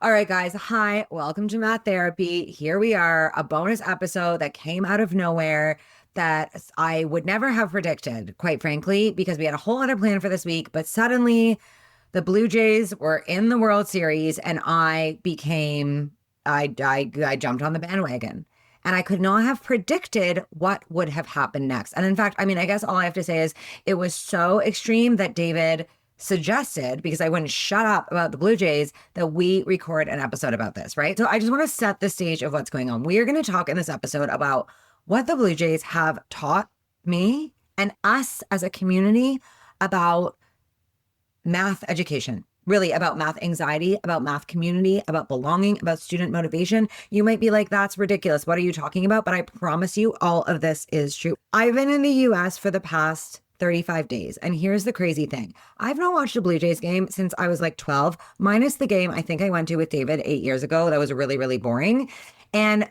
All right, guys. Hi, welcome to Math Therapy. Here we are, a bonus episode that came out of nowhere that I would never have predicted, quite frankly, because we had a whole other plan for this week. But suddenly, the Blue Jays were in the World Series, and I jumped on the bandwagon. And I could not have predicted what would have happened next. And in fact, I guess all I have to say is it was so extreme that David suggested, because I wouldn't shut up about the Blue Jays, that we record an episode about this, right? So I just want to set the stage of what's going on. We are going to talk in this episode about what the Blue Jays have taught me and us as a community about math education, really about math anxiety, about math community, about belonging, about student motivation. You might be like, that's ridiculous. What are you talking about? But I promise you, all of this is true. I've been in the US for the past 35 days. And here's the crazy thing. I've not watched a Blue Jays game since I was like 12, minus the game I think I went to with David 8 years ago. That was really, really boring. And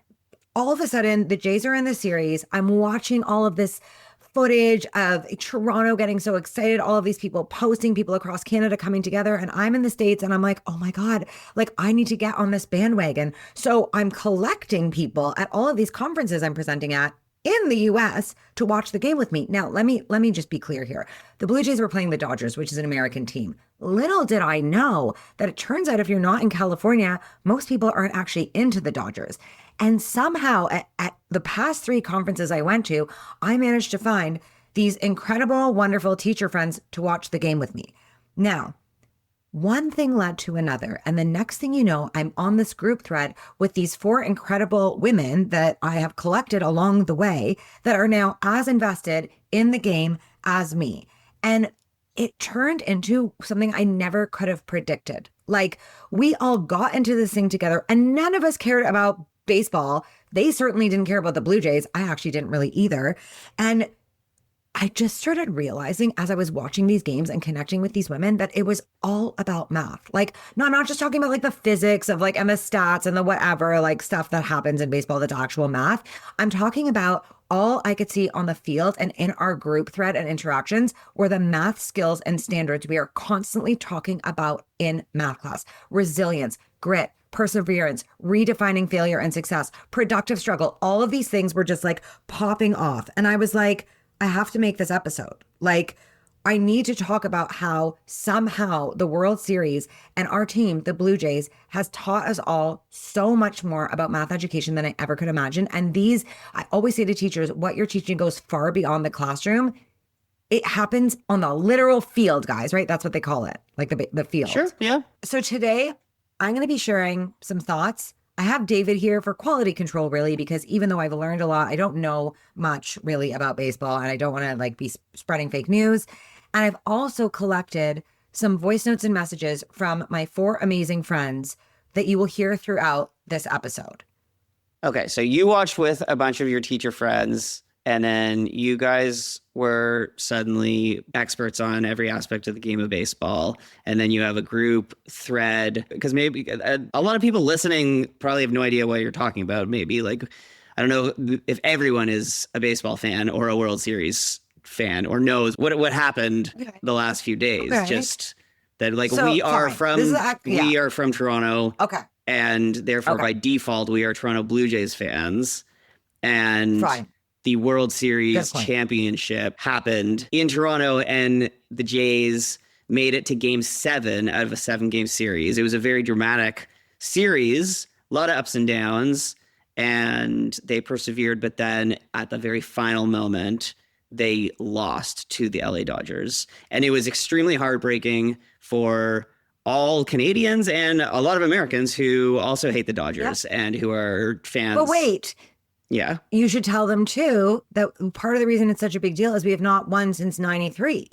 all of a sudden, the Jays are in the series. I'm watching all of this footage of Toronto getting so excited, all of these people posting, people across Canada coming together. And I'm in the States and I'm like, oh my God, like I need to get on this bandwagon. So I'm collecting people at all of these conferences I'm presenting at in the US to watch the game with me. Now, let me just be clear here. The Blue Jays were playing the Dodgers, which is an American team. Little did I know that it turns out if you're not in California, most people aren't actually into the Dodgers. And somehow at the past 3 conferences I went to, I managed to find these incredible, wonderful teacher friends to watch the game with me. Now, one thing led to another. And the next thing you know, I'm on this group thread with these 4 incredible women that I have collected along the way that are now as invested in the game as me. And it turned into something I never could have predicted. Like, we all got into this thing together and none of us cared about baseball. They certainly didn't care about the Blue Jays. I actually didn't really either. And I just started realizing as I was watching these games and connecting with these women that it was all about math. Like, no, I'm not just talking about like the physics of like and the stats and the whatever, like stuff that happens in baseball that's actual math. I'm talking about all I could see on the field and in our group thread and interactions were the math skills and standards we are constantly talking about in math class. Resilience, grit, perseverance, redefining failure and success, productive struggle. All of these things were just like popping off. And I was like, I have to make this episode. Like, I need to talk about how somehow the World Series and our team, the Blue Jays, has taught us all so much more about math education than I ever could imagine. And I always say to teachers, what you're teaching goes far beyond the classroom. It happens on the literal field, guys, right? That's what they call it, like the field. Sure, yeah. So today, I'm going to be sharing some thoughts. I have David here for quality control, really, because even though I've learned a lot, I don't know much really about baseball and I don't want to like be spreading fake news. And I've also collected some voice notes and messages from my 4 amazing friends that you will hear throughout this episode. Okay, so you watched with a bunch of your teacher friends, and then you guys were suddenly experts on every aspect of the game of baseball. And then you have a group thread, because maybe a lot of people listening probably have no idea what you're talking about. Maybe like, I don't know if everyone is a baseball fan or a World Series fan or knows what happened the last few days. Okay. Just that like so, we are from Toronto. Okay. And therefore by default, we are Toronto Blue Jays fans. And the World Series championship happened in Toronto, and the Jays made it to game 7 out of a 7-game series. It was a very dramatic series, a lot of ups and downs, and they persevered. But then at the very final moment, they lost to the LA Dodgers. And it was extremely heartbreaking for all Canadians and a lot of Americans who also hate the Dodgers and who are fans. But wait. Yeah. You should tell them, too, that part of the reason it's such a big deal is we have not won since 93.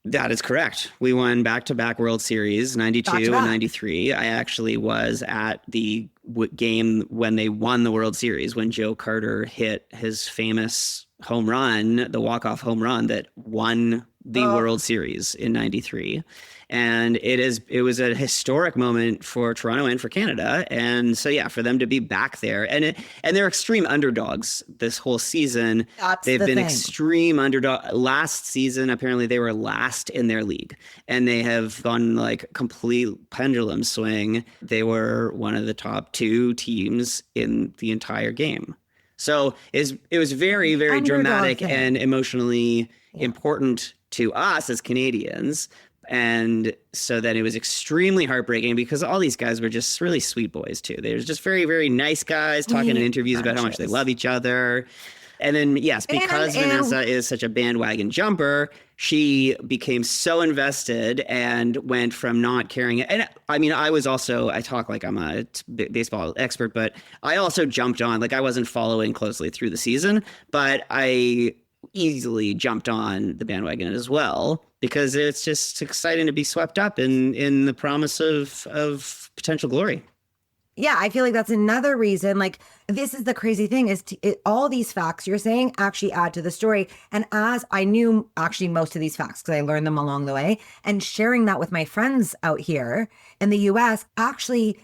That is correct. We won back-to-back World Series, 92 and 93. I actually was at the game when they won the World Series, when Joe Carter hit his famous home run, the walk-off home run that won the World Series in 93. And it was a historic moment for Toronto and for Canada. And so, yeah, for them to be back there and they're extreme underdogs this whole season. They've been extreme underdog. Last season, apparently they were last in their league and they have gone like complete pendulum swing. They were one of the top 2 teams in the entire game. So it was very, very dramatic and emotionally important to us as Canadians. And so then it was extremely heartbreaking because all these guys were just really sweet boys too. They were just very, very nice guys talking in interviews about how much they love each other. And then, yes, because Vanessa is such a bandwagon jumper, she became so invested and went from not caring. And I mean, I talk like I'm a baseball expert, but I also jumped on, like I wasn't following closely through the season, but I easily jumped on the bandwagon as well because it's just exciting to be swept up in the promise of potential glory. Yeah, I feel like that's another reason. Like, this is the crazy thing is all these facts you're saying actually add to the story. And as I knew actually most of these facts because I learned them along the way, and sharing that with my friends out here in the US actually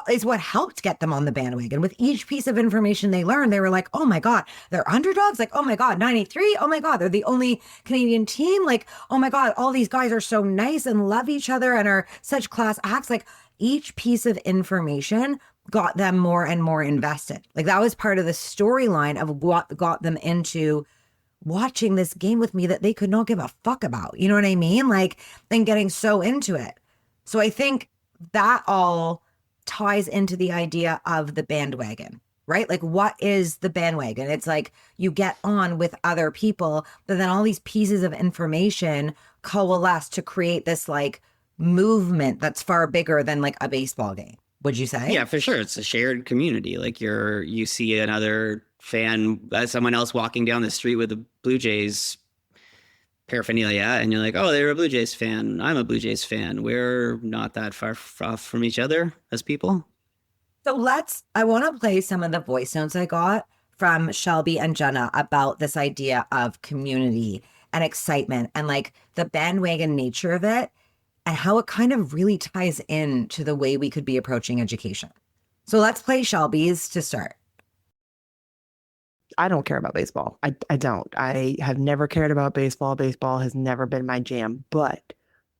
is what helped get them on the bandwagon. With each piece of information they learned, they were like, oh my God, they're underdogs. Like, oh my God, 93. Oh my God, they're the only Canadian team. Like, oh my God, all these guys are so nice and love each other and are such class acts. Like, each piece of information got them more and more invested. Like, that was part of the storyline of what got them into watching this game with me that they could not give a fuck about. You know what I mean? Like, and getting so into it. So I think that all ties into the idea of the bandwagon, right? Like, what is the bandwagon? It's like you get on with other people, but then all these pieces of information coalesce to create this like movement that's far bigger than like a baseball game. Would you say? Yeah, for sure. It's a shared community. Like you see another fan, someone else walking down the street with a Blue Jays paraphernalia, and you're like, oh, they're a Blue Jays fan. I'm a Blue Jays fan. We're not that far off from each other as people. So I want to play some of the voice notes I got from Shelby and Jenna about this idea of community and excitement and like the bandwagon nature of it, and how it kind of really ties into the way we could be approaching education. So let's play Shelby's to start. I don't care about baseball. I don't. I have never cared about baseball. Baseball has never been my jam. But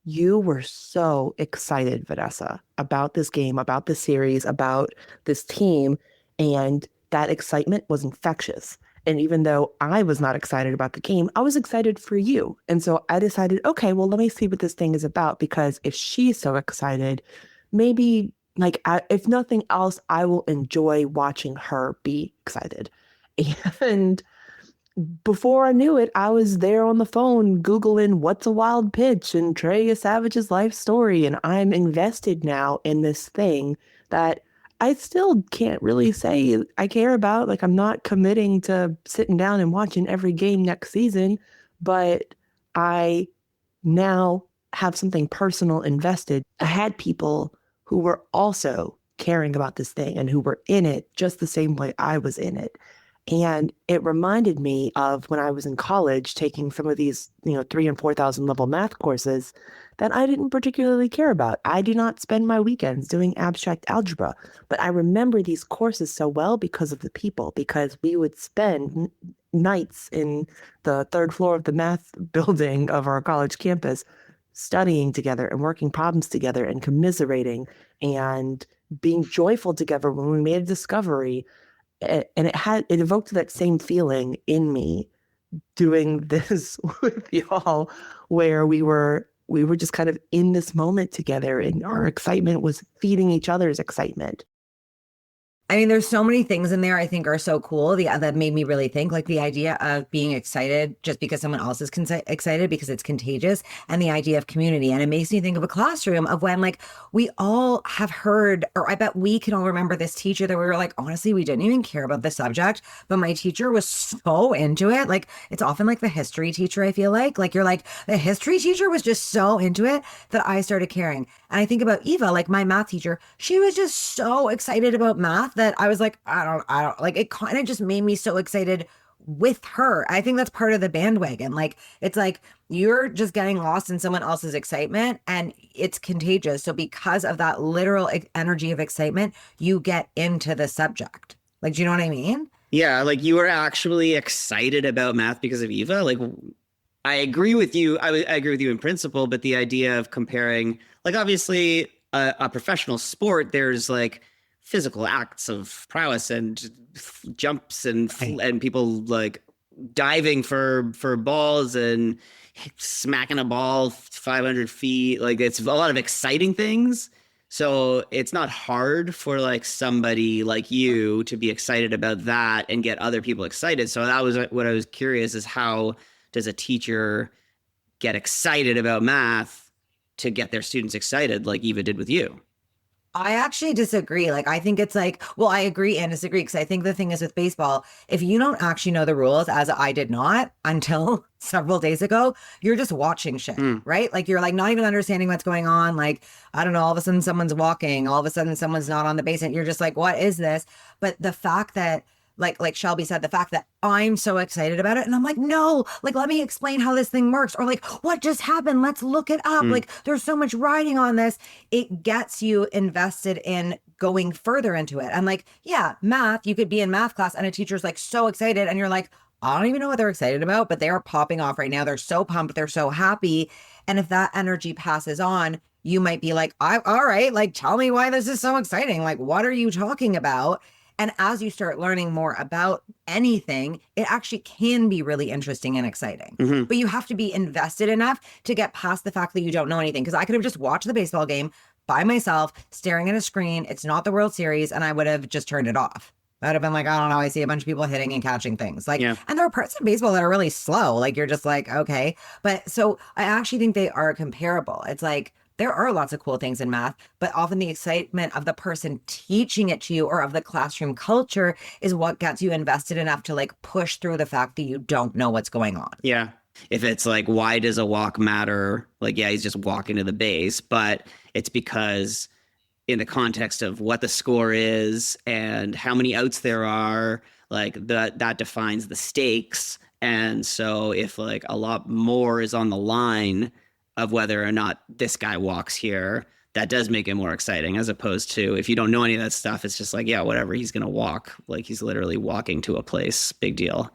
you were so excited, Vanessa, about this game, about this series, about this team. And that excitement was infectious. And even though I was not excited about the game, I was excited for you. And so I decided, okay, well, let me see what this thing is about. Because if she's so excited, maybe like if nothing else, I will enjoy watching her be excited. And before I knew it, I was there on the phone Googling what's a wild pitch and Trey Savage's life story. And I'm invested now in this thing that I still can't really say I care about. Like, I'm not committing to sitting down and watching every game next season, but I now have something personal invested. I had people who were also caring about this thing and who were in it just the same way I was in it. And it reminded me of when I was in college taking some of these, 3,000 and 4,000 level math courses that I didn't particularly care about. I do not spend my weekends doing abstract algebra, but I remember these courses so well because of the people, because we would spend nights in the third floor of the math building of our college campus studying together and working problems together and commiserating and being joyful together when we made a discovery. And it evoked that same feeling in me doing this with y'all, where we were just kind of in this moment together, and our excitement was feeding each other's excitement. I mean, there's so many things in there I think are so cool that made me really think, like the idea of being excited just because someone else is excited because it's contagious, and the idea of community. And it makes me think of a classroom of when like we all have heard, or I bet we can all remember this teacher that we were like, honestly, we didn't even care about the subject, but my teacher was so into it. Like, it's often like the history teacher, I feel like you're like, the history teacher was just so into it that I started caring. And I think about Eva, like my math teacher, she was just so excited about math that I was like, I don't like, it kind of just made me so excited with her. I think that's part of the bandwagon. Like, it's like you're just getting lost in someone else's excitement and it's contagious. So because of that literal energy of excitement, you get into the subject. Like, do you know what I mean? Yeah, like you were actually excited about math because of Eva. Like, I agree with you. I agree with you in principle, but the idea of comparing, like, obviously a professional sport, there's like physical acts of prowess and jumps and people like diving for balls and smacking a ball 500 feet. Like, it's a lot of exciting things. So it's not hard for like somebody like you to be excited about that and get other people excited. So that was what I was curious, is how does a teacher get excited about math to get their students excited like Eva did with you? I actually disagree. Like, I think it's like, well, I agree and disagree, because I think the thing is with baseball, if you don't actually know the rules, as I did not until several days ago, you're just watching shit, right? Like, you're like not even understanding what's going on. Like, I don't know, all of a sudden someone's walking, all of a sudden someone's not on the base, and you're just like, what is this? But the fact that, like Shelby said, the fact that I'm so excited about it, and I'm like, no, like, let me explain how this thing works, or like, what just happened? Let's look it up. Like, there's so much riding on this. It gets you invested in going further into it. And like, yeah, math, you could be in math class and a teacher's like so excited, and you're like, I don't even know what they're excited about, but they are popping off right now. They're so pumped. They're so happy. And if that energy passes on, you might be like, all right, like, tell me why this is so exciting. Like, what are you talking about? And as you start learning more about anything, it actually can be really interesting and exciting. But you have to be invested enough to get past the fact that you don't know anything. Because I could have just watched the baseball game by myself, staring at a screen. It's not the World Series, and I would have just turned it off. I'd have been like, I don't know, I see a bunch of people hitting and catching things. Like, and there are parts of baseball that are really slow. Like, you're just like, okay. But so I actually think they are comparable. It's like, there are lots of cool things in math, but often the excitement of the person teaching it to you or of the classroom culture is what gets you invested enough to like push through the fact that you don't know what's going on. Yeah. If it's like, why does a walk matter? Like, yeah, he's just walking to the base, but it's because in the context of what the score is and how many outs there are, like that defines the stakes. And so if like a lot more is on the line of whether or not this guy walks here, that does make it more exciting, as opposed to if you don't know any of that stuff, it's just like, yeah, whatever, he's going to walk. Like, he's literally walking to a place, big deal.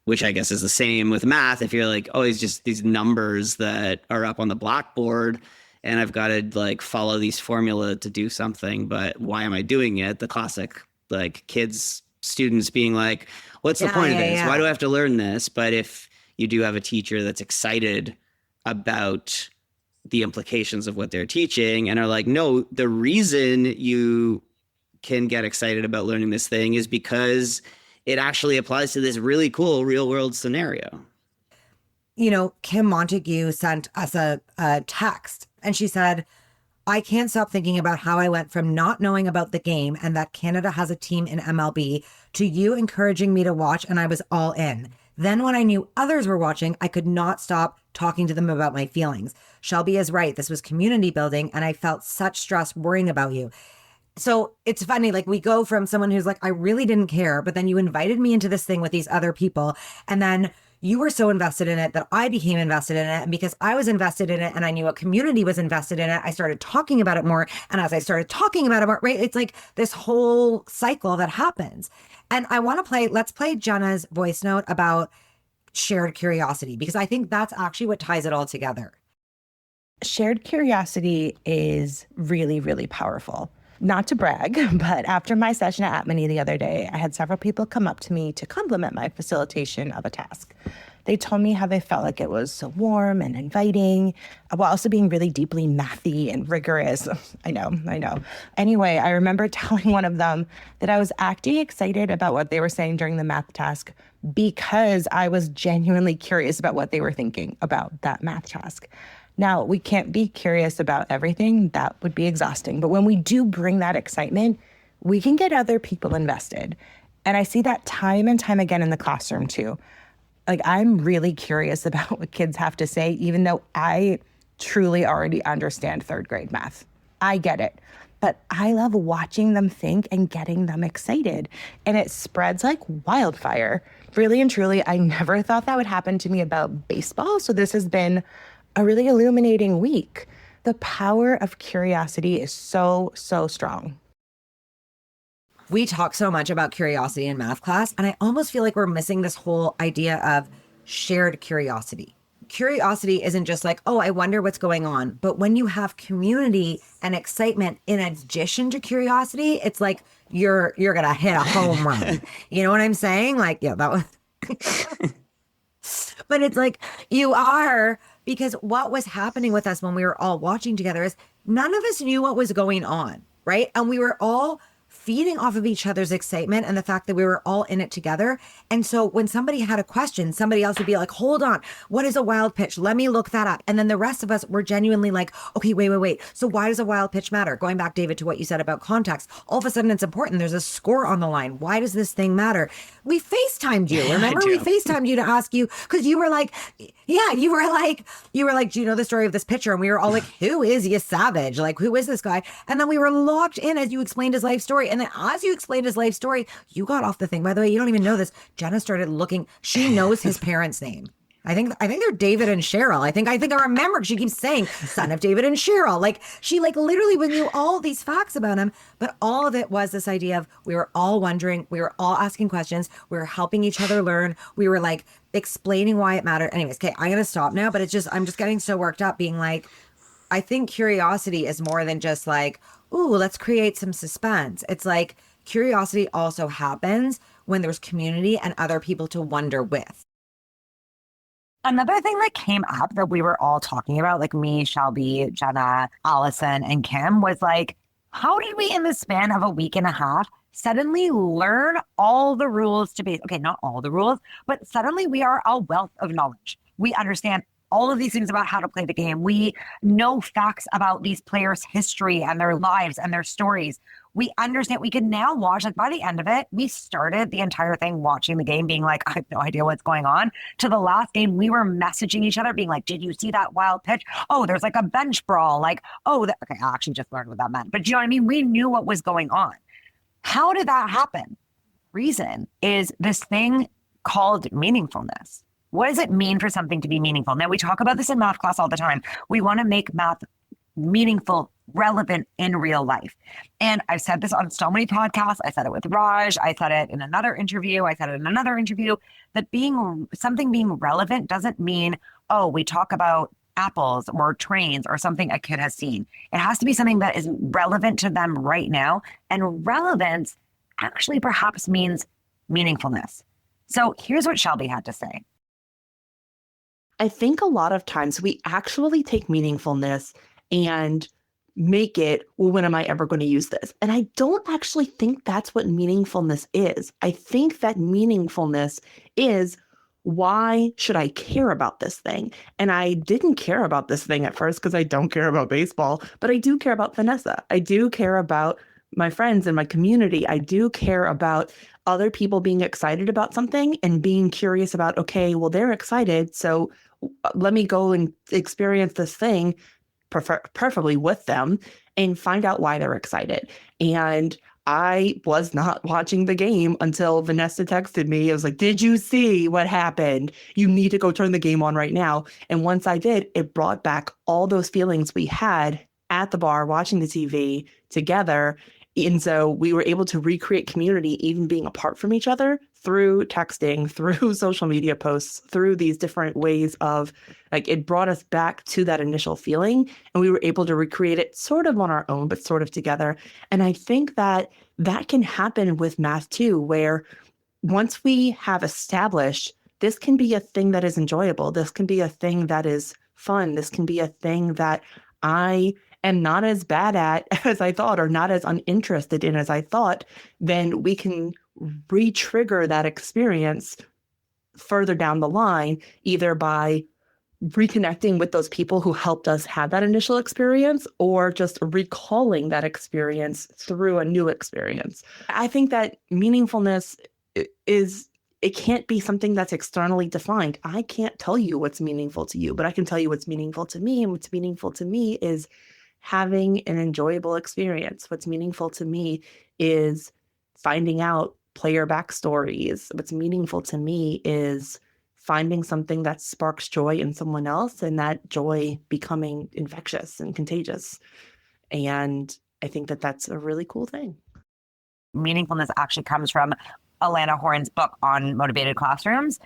Which I guess is the same with math. If you're like, oh, it's just these numbers that are up on the blackboard and I've got to like follow these formula to do something, but why am I doing it? The classic, like, students being like, what's the point of this? Why do I have to learn this? But if you do have a teacher that's excited about the implications of what they're teaching and are like, no, the reason you can get excited about learning this thing is because it actually applies to this really cool real world scenario. You know, Kim Montague sent us a text, and she said, I can't stop thinking about how I went from not knowing about the game and that Canada has a team in MLB to you encouraging me to watch, and I was all in. Then when I knew others were watching, I could not stop talking to them about my feelings. Shelby is right. This was community building, and I felt such stress worrying about you. So it's funny, like, we go from someone who's like, I really didn't care, but then you invited me into this thing with these other people, and then you were so invested in it that I became invested in it. And because I was invested in it and I knew a community was invested in it, I started talking about it more. And as I started talking about it more, right, it's like this whole cycle that happens. And I want to let's play Jenna's voice note about shared curiosity, because I think that's actually what ties it all together. Shared curiosity is really, really powerful. Not to brag, but after my session at Atmany the other day, I had several people come up to me to compliment my facilitation of a task. They told me how they felt like it was so warm and inviting, while also being really deeply mathy and rigorous. I know. Anyway, I remember telling one of them that I was acting excited about what they were saying during the math task because I was genuinely curious about what they were thinking about that math task. Now, we can't be curious about everything. That would be exhausting. But when we do bring that excitement, we can get other people invested. And I see that time and time again in the classroom too. Like, I'm really curious about what kids have to say, even though I truly already understand third grade math. I get it. But I love watching them think and getting them excited. And it spreads like wildfire. Really and truly, I never thought that would happen to me about baseball. So this has been a really illuminating week. The power of curiosity is so, so strong. We talk so much about curiosity in math class, and I almost feel like we're missing this whole idea of shared curiosity. Curiosity isn't just like, oh, I wonder what's going on. But when you have community and excitement in addition to curiosity, it's like you're gonna hit a home run. You know what I'm saying? Like, yeah, that was but it's like you are, because what was happening with us when we were all watching together is none of us knew what was going on, right? And we were all feeding off of each other's excitement and the fact that we were all in it together. And so when somebody had a question, somebody else would be like, hold on, what is a wild pitch? Let me look that up. And then the rest of us were genuinely like, okay, wait. So why does a wild pitch matter? Going back, David, to what you said about context, all of a sudden it's important. There's a score on the line. Why does this thing matter? We FaceTimed you. Remember, we FaceTimed you to ask you, because you were like, yeah, you were like, do you know the story of this pitcher? And we were all like, who is you savage? Like, who is this guy? And then we were locked in as you explained his life story. And then as you explained his life story, you got off the thing. By the way, you don't even know this. Jenna started looking. She knows his parents' name. I think they're David and Cheryl. I think I remember. She keeps saying son of David and Cheryl. Like she literally knew all these facts about him. But all of it was this idea of we were all wondering, we were all asking questions, we were helping each other learn, we were like explaining why it mattered. Anyways, okay, I'm gonna stop now. But I'm just getting so worked up, being like, I think curiosity is more than just like, ooh, let's create some suspense. It's like curiosity also happens when there's community and other people to wonder with. Another thing that came up that we were all talking about, like me, Shelby, Jenna, Allison, and Kim, was like, how did we in the span of a week and a half suddenly learn all the rules to okay, not all the rules, but suddenly we are a wealth of knowledge. We understand all of these things about how to play the game. We know facts about these players' history and their lives and their stories. We understand, we can now watch, like by the end of it, we started the entire thing watching the game being like, I have no idea what's going on. To the last game, we were messaging each other being like, did you see that wild pitch? Oh, there's like a bench brawl. Like, oh, okay, I actually just learned what that meant. But do you know what I mean? We knew what was going on. How did that happen? Reason is this thing called meaningfulness. What does it mean for something to be meaningful? Now, we talk about this in math class all the time. We want to make math meaningful, relevant in real life. And I've said this on so many podcasts. I said it with Raj. I said it in another interview. That something being relevant doesn't mean, oh, we talk about apples or trains or something a kid has seen. It has to be something that is relevant to them right now. And relevance actually perhaps means meaningfulness. So here's what Shelby had to say. I think a lot of times we actually take meaningfulness and make it, well, when am I ever going to use this? And I don't actually think that's what meaningfulness is. I think that meaningfulness is, why should I care about this thing? And I didn't care about this thing at first because I don't care about baseball, but I do care about Vanessa. I do care about my friends and my community. I do care about other people being excited about something and being curious about, okay, well, they're excited, so let me go and experience this thing, preferably with them, and find out why they're excited. And I was not watching the game until Vanessa texted me. I was like, did you see what happened? You need to go turn the game on right now. And once I did, it brought back all those feelings we had at the bar watching the TV together. And so we were able to recreate community, even being apart from each other, through texting, through social media posts, through these different ways of, like, it brought us back to that initial feeling. And we were able to recreate it sort of on our own, but sort of together. And I think that that can happen with math too, where once we have established this can be a thing that is enjoyable, this can be a thing that is fun, this can be a thing that I am not as bad at as I thought, or not as uninterested in as I thought, then we can re-trigger that experience further down the line, either by reconnecting with those people who helped us have that initial experience, or just recalling that experience through a new experience. I think that meaningfulness it can't be something that's externally defined. I can't tell you what's meaningful to you, but I can tell you what's meaningful to me. And what's meaningful to me is having an enjoyable experience. What's meaningful to me is finding out player backstories. What's meaningful to me is finding something that sparks joy in someone else and that joy becoming infectious and contagious. And I think that that's a really cool thing. Meaningfulness actually comes from Alana Horn's book on motivated classrooms,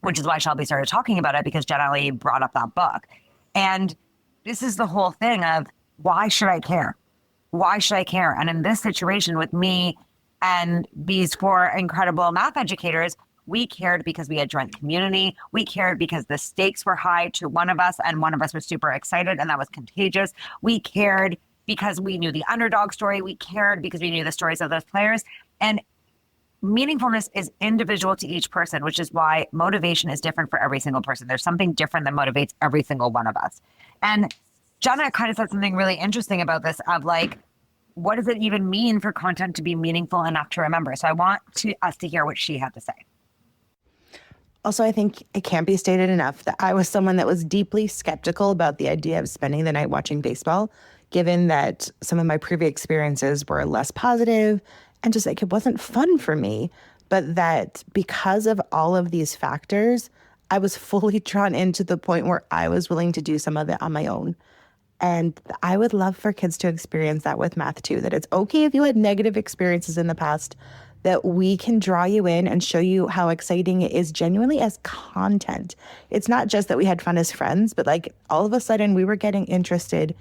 which is why Shelby started talking about it, because Jen Ellie brought up that book. And this is the whole thing of, why should I care? Why should I care? And in this situation with me and these 4 incredible math educators, we cared because we had joint community. We cared because the stakes were high to one of us, and one of us was super excited, and that was contagious. We cared because we knew the underdog story. We cared because we knew the stories of those players. And meaningfulness is individual to each person, which is why motivation is different for every single person. There's something different that motivates every single one of us. And Jenna kind of said something really interesting about this of like, what does it even mean for content to be meaningful enough to remember? So I want us to hear what she had to say. Also, I think it can't be stated enough that I was someone that was deeply skeptical about the idea of spending the night watching baseball, given that some of my previous experiences were less positive and just like it wasn't fun for me. But that because of all of these factors, I was fully drawn into the point where I was willing to do some of it on my own. And I would love for kids to experience that with math too, that it's okay if you had negative experiences in the past, that we can draw you in and show you how exciting it is genuinely as content. It's not just that we had fun as friends, but like all of a sudden we were getting interested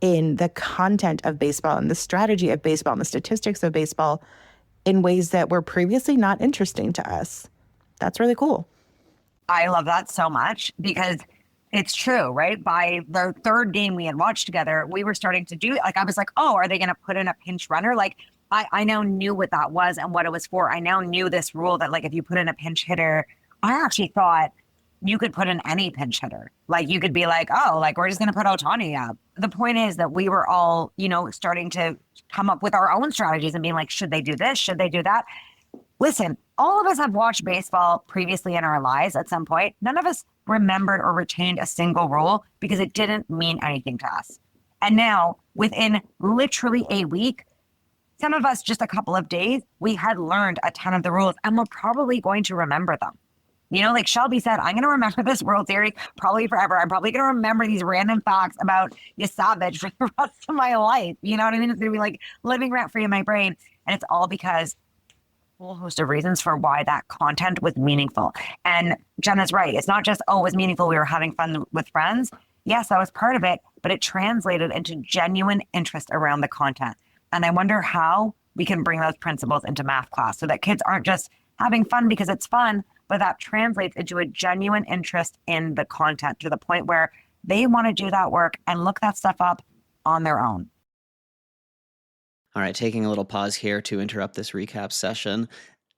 in the content of baseball and the strategy of baseball and the statistics of baseball in ways that were previously not interesting to us. That's really cool. I love that so much because it's true, right? By the 3rd game we had watched together, we were starting to do, like, I was like, oh, are they going to put in a pinch runner? Like, I now knew what that was and what it was for. I now knew this rule that, like, if you put in a pinch hitter, I actually thought you could put in any pinch hitter. Like, you could be like, oh, like, we're just going to put Ohtani up. The point is that we were all, starting to come up with our own strategies and being like, should they do this? Should they do that? Listen, all of us have watched baseball previously in our lives at some point. None of us remembered or retained a single rule because it didn't mean anything to us. And now, within literally a week, some of us just a couple of days, we had learned a ton of the rules and we're probably going to remember them. Like Shelby said, I'm going to remember this World Series probably forever. I'm probably going to remember these random facts about Savage for the rest of my life. You know what I mean? It's going to be like living rent free in my brain. And it's all because a whole host of reasons for why that content was meaningful. And Jenna's right. It's not just, oh, it was meaningful. We were having fun with friends. Yes, that was part of it, but it translated into genuine interest around the content. And I wonder how we can bring those principles into math class so that kids aren't just having fun because it's fun, but that translates into a genuine interest in the content to the point where they want to do that work and look that stuff up on their own. All right, taking a little pause here to interrupt this recap session.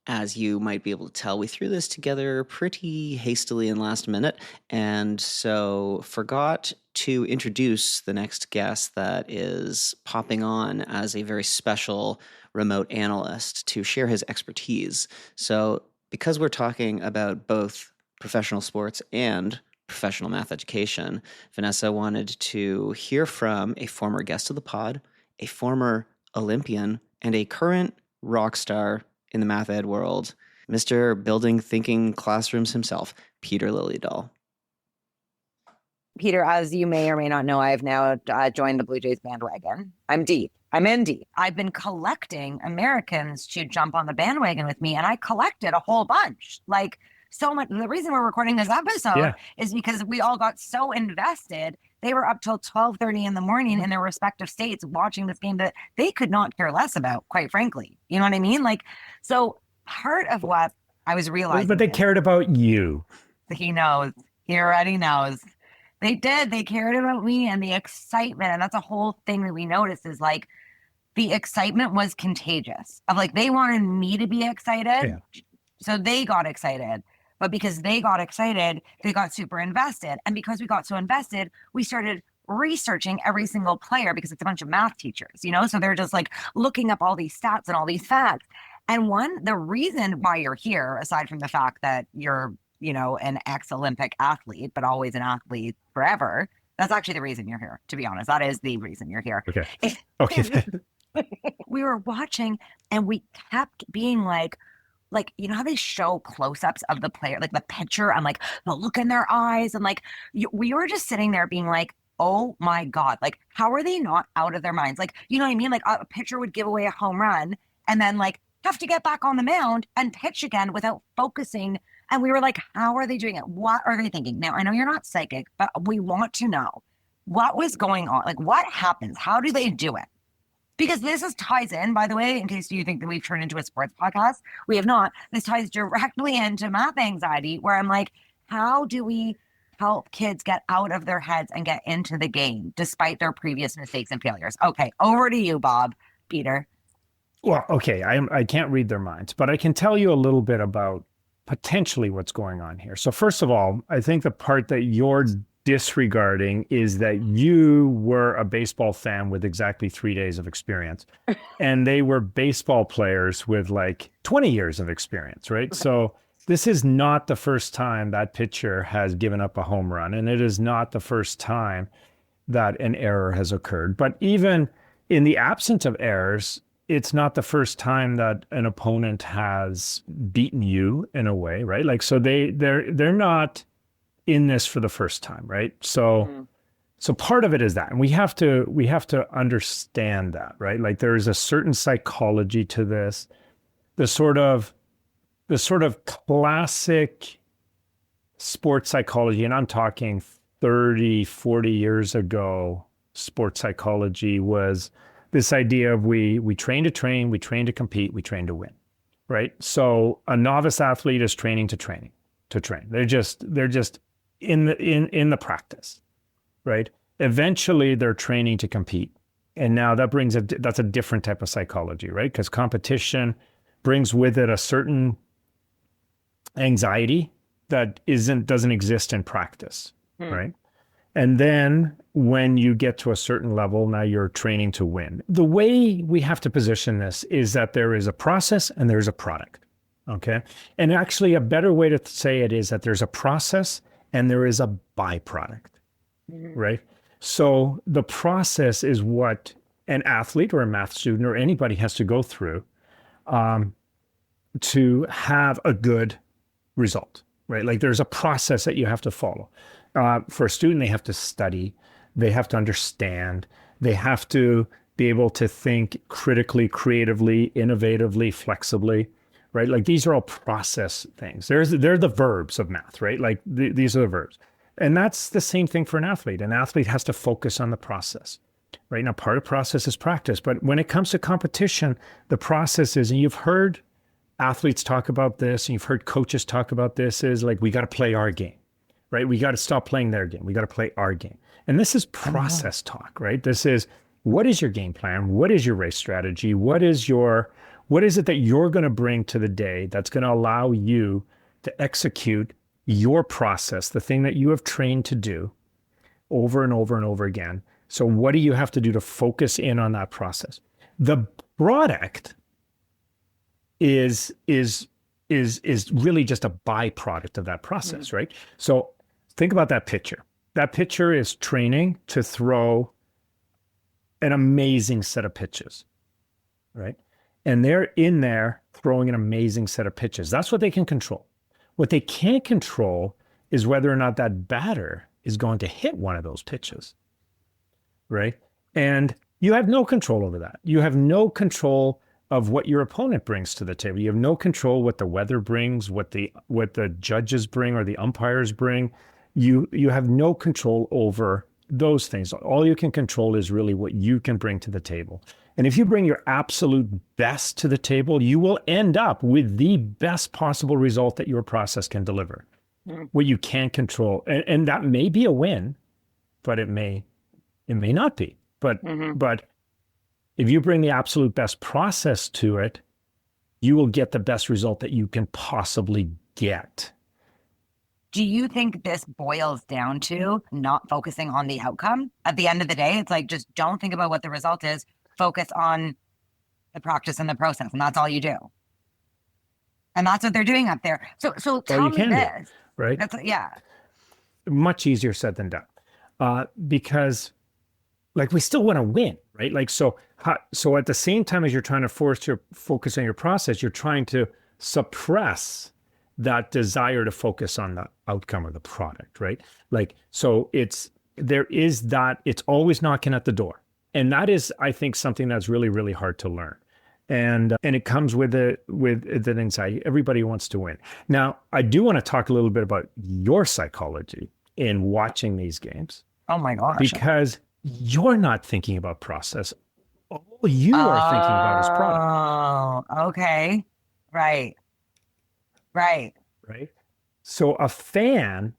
As you might be able to tell, we threw this together pretty hastily and last minute, and so forgot to introduce the next guest that is popping on as a very special remote analyst to share his expertise. So because we're talking about both professional sports and professional math education, Vanessa wanted to hear from a former guest of the pod, a former Olympian, and a current rock star in the math ed world, Mr. Building Thinking Classrooms himself, Peter Liljedahl. Peter, as you may or may not know, I've now joined the Blue Jays bandwagon. I'm in deep. I've been collecting Americans to jump on the bandwagon with me, and I collected a whole bunch. Like, so much. The reason we're recording this episode is because we all got so invested. They were up till 12:30 in the morning in their respective states watching this game that they could not care less about, quite frankly. You know what I mean? Like, so part of what I was realizing. But they cared about you. He knows. He already knows. They did. They cared about me and the excitement. And that's a whole thing that we noticed is like the excitement was contagious. Of like, they wanted me to be excited. Yeah. So they got excited. But because they got excited, they got super invested. And because we got so invested, we started researching every single player because it's a bunch of math teachers, So they're just like looking up all these stats and all these facts. And the reason why you're here, aside from the fact that you're, an ex-Olympic athlete, but always an athlete forever, that's actually the reason you're here, to be honest. That is the reason you're here. Okay. Okay. We were watching And we kept being like, you know how they show close-ups of the player, like the pitcher and like the look in their eyes. And like, we were just sitting there being like, oh my God, like, how are they not out of their minds? Like, you know what I mean? Like a pitcher would give away a home run and then like have to get back on the mound and pitch again without focusing. And we were like, how are they doing it? What are they thinking? Now, I know you're not psychic, but we want to know what was going on. Like, what happens? How do they do it? Because this ties in, by the way, in case you think that we've turned into a sports podcast, we have not. This ties directly into math anxiety, where I'm like, how do we help kids get out of their heads and get into the game despite their previous mistakes and failures? Okay, over to you, Bob. Peter. Well, okay, I can't read their minds, but I can tell you a little bit about potentially what's going on here. So first of all, I think the part that you're disregarding is that you were a baseball fan with exactly 3 days of experience and they were baseball players with like 20 years of experience, right? So this is not the first time that pitcher has given up a home run, and it is not the first time that an error has occurred. But even in the absence of errors, it's not the first time that an opponent has beaten you in a way, right? Like, so they're not in this for the first time, right? So so part of it is that, and we have to understand that, right? Like, there is a certain psychology to this, the sort of classic sports psychology, and I'm talking 30, 40 years ago, sports psychology was this idea of we train to train, we train to compete, we train to win, right? So a novice athlete is training to train. They're just in the practice, right? Eventually they're training to compete. And now that's a different type of psychology, right? Because competition brings with it a certain anxiety that doesn't exist in practice, right? And then when you get to a certain level, now you're training to win. The way we have to position this is that there is a process and there's a product, okay? And actually a better way to say it is that there's a process and there is a byproduct, right? So the process is what an athlete or a math student or anybody has to go through to have a good result, right? Like, there's a process that you have to follow. For a student, they have to study, they have to understand, they have to be able to think critically, creatively, innovatively, flexibly, right? Like, these are all process things. They're the verbs of math, right? Like, these are the verbs. And that's the same thing for an athlete. An athlete has to focus on the process, right? Now, part of process is practice, but when it comes to competition, the process is, and you've heard athletes talk about this, and you've heard coaches talk about this, is like, we got to play our game, right? We got to stop playing their game. We got to play our game. And this is process talk, right? This is, what is your game plan? What is your race strategy? What is it that you're going to bring to the day that's going to allow you to execute your process, the thing that you have trained to do over and over and over again? So what do you have to do to focus in on that process? The product is really just a byproduct of that process, right? So think about that pitcher. That pitcher is training to throw an amazing set of pitches, right? And they're in there throwing an amazing set of pitches. That's what they can control. What they can't control is whether or not that batter is going to hit one of those pitches, right? And you have no control over that. You have no control of what your opponent brings to the table. You have no control what the weather brings, what the judges bring or the umpires bring. You have no control over those things. All you can control is really what you can bring to the table. And if you bring your absolute best to the table, you will end up with the best possible result that your process can deliver. What you can't control, and that may be a win, but it may not be. But if you bring the absolute best process to it, you will get the best result that you can possibly get. Do you think this boils down to not focusing on the outcome? At the end of the day, it's like, just don't think about what the result is. Focus on the practice and the process, and that's all you do. And that's what they're doing up there. So tell me this. Right? Yeah. Much easier said than done. Because like we still want to win, right? Like, so at the same time as you're trying to force your focus on your process, you're trying to suppress that desire to focus on the outcome of the product, right? Like, so it's always knocking at the door. And that is, I think, something that's really, really hard to learn. And it comes with the anxiety. Everybody wants to win. Now, I do want to talk a little bit about your psychology in watching these games. Oh my gosh. Because you're not thinking about process. All you are thinking about is product. Oh, okay. Right. So a fan,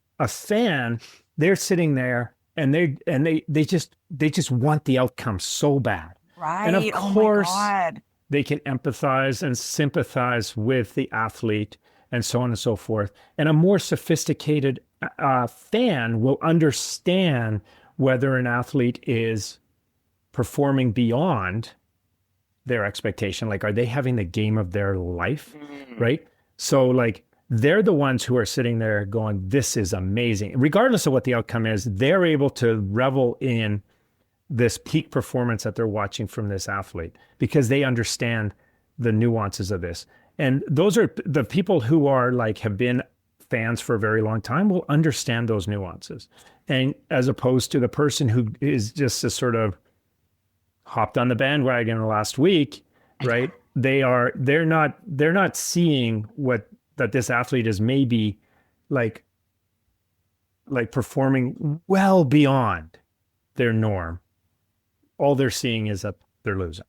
they're sitting there and they just want the outcome so bad. Right. And of course, oh my God. They can empathize and sympathize with the athlete and so on and so forth. And a more sophisticated fan will understand whether an athlete is performing beyond their expectation. Like, are they having the game of their life, right? So like, they're the ones who are sitting there going, this is amazing. Regardless of what the outcome is, they're able to revel in this peak performance that they're watching from this athlete because they understand the nuances of this. And those are the people who are like, have been fans for a very long time will understand those nuances. And as opposed to the person who is just a sort of hopped on the bandwagon last week, right? They're not seeing that this athlete is maybe like performing well beyond their norm. All they're seeing is that they're losing.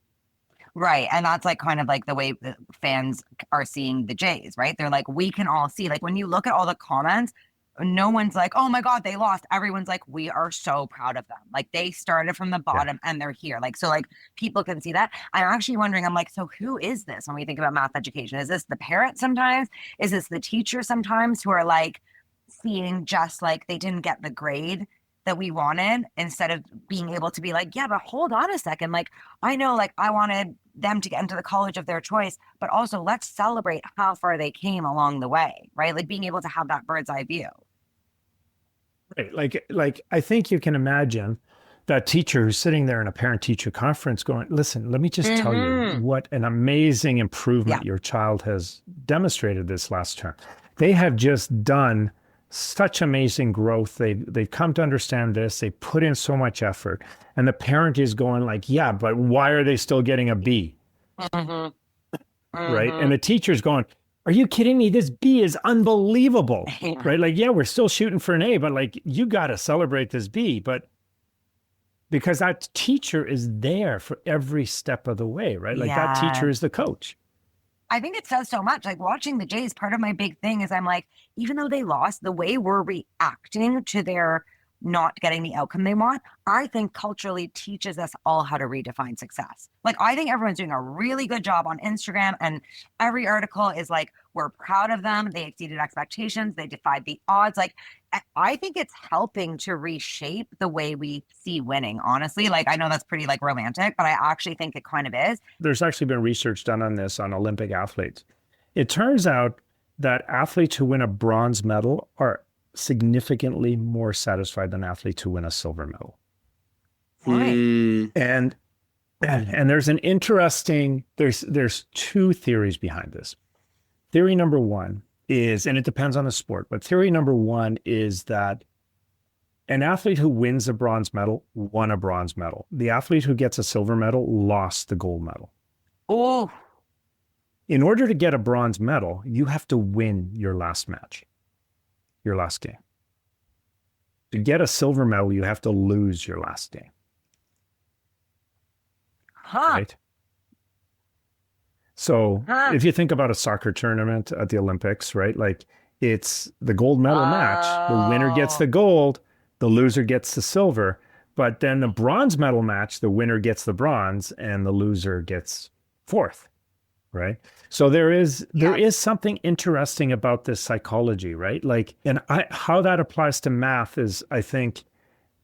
Right. And that's like kind of like the way the fans are seeing the Jays, right? They're like, we can all see, like, when you look at all the comments, no one's like, oh my God, they lost. Everyone's like, we are so proud of them. Like, they started from the bottom and they're here. Like, so like people can see that. I'm actually wondering, I'm like, so who is this when we think about math education? Is this the parent sometimes? Is this the teacher sometimes who are like seeing just like they didn't get the grade that we wanted, instead of being able to be like, yeah, but hold on a second. Like, I know, like, I wanted them to get into the college of their choice, but also let's celebrate how far they came along the way, right? Like, being able to have that bird's eye view. Right. Like I think you can imagine that teacher who's sitting there in a parent-teacher conference going, listen, let me just tell you what an amazing improvement your child has demonstrated this last term. They have just done such amazing growth. They've come to understand this. They put in so much effort. And the parent is going like, yeah, but why are they still getting a B? Right? And the teacher's going, are you kidding me? This B is unbelievable. Right? Like, yeah, we're still shooting for an A, but like, you got to celebrate this B. But because that teacher is there for every step of the way, right? Like, that teacher is the coach. I think it says so much. Like, watching the Jays, part of my big thing is I'm like, even though they lost, the way we're reacting to their not getting the outcome they want, I think culturally teaches us all how to redefine success. Like, I think everyone's doing a really good job on Instagram, and every article is like, we're proud of them. They exceeded expectations. They defied the odds. Like, I think it's helping to reshape the way we see winning, honestly. Like, I know that's pretty like romantic, but I actually think it kind of is. There's actually been research done on this on Olympic athletes. It turns out that athletes who win a bronze medal are significantly more satisfied than athletes who win a silver medal. Right. And there's an interesting, there's two theories behind this. Theory number one is, and it depends on the sport, but theory number one is that an athlete who wins a bronze medal won a bronze medal. The athlete who gets a silver medal lost the gold medal. Oh. In order to get a bronze medal, you have to win your last match, your last game. To get a silver medal, you have to lose your last game. Right? So if you think about a soccer tournament at the Olympics, right? Like, it's the gold medal match. The winner gets the gold, the loser gets the silver. But then the bronze medal match, the winner gets the bronze and the loser gets fourth, right? So there is something interesting about this psychology, right? Like, and how that applies to math is, I think,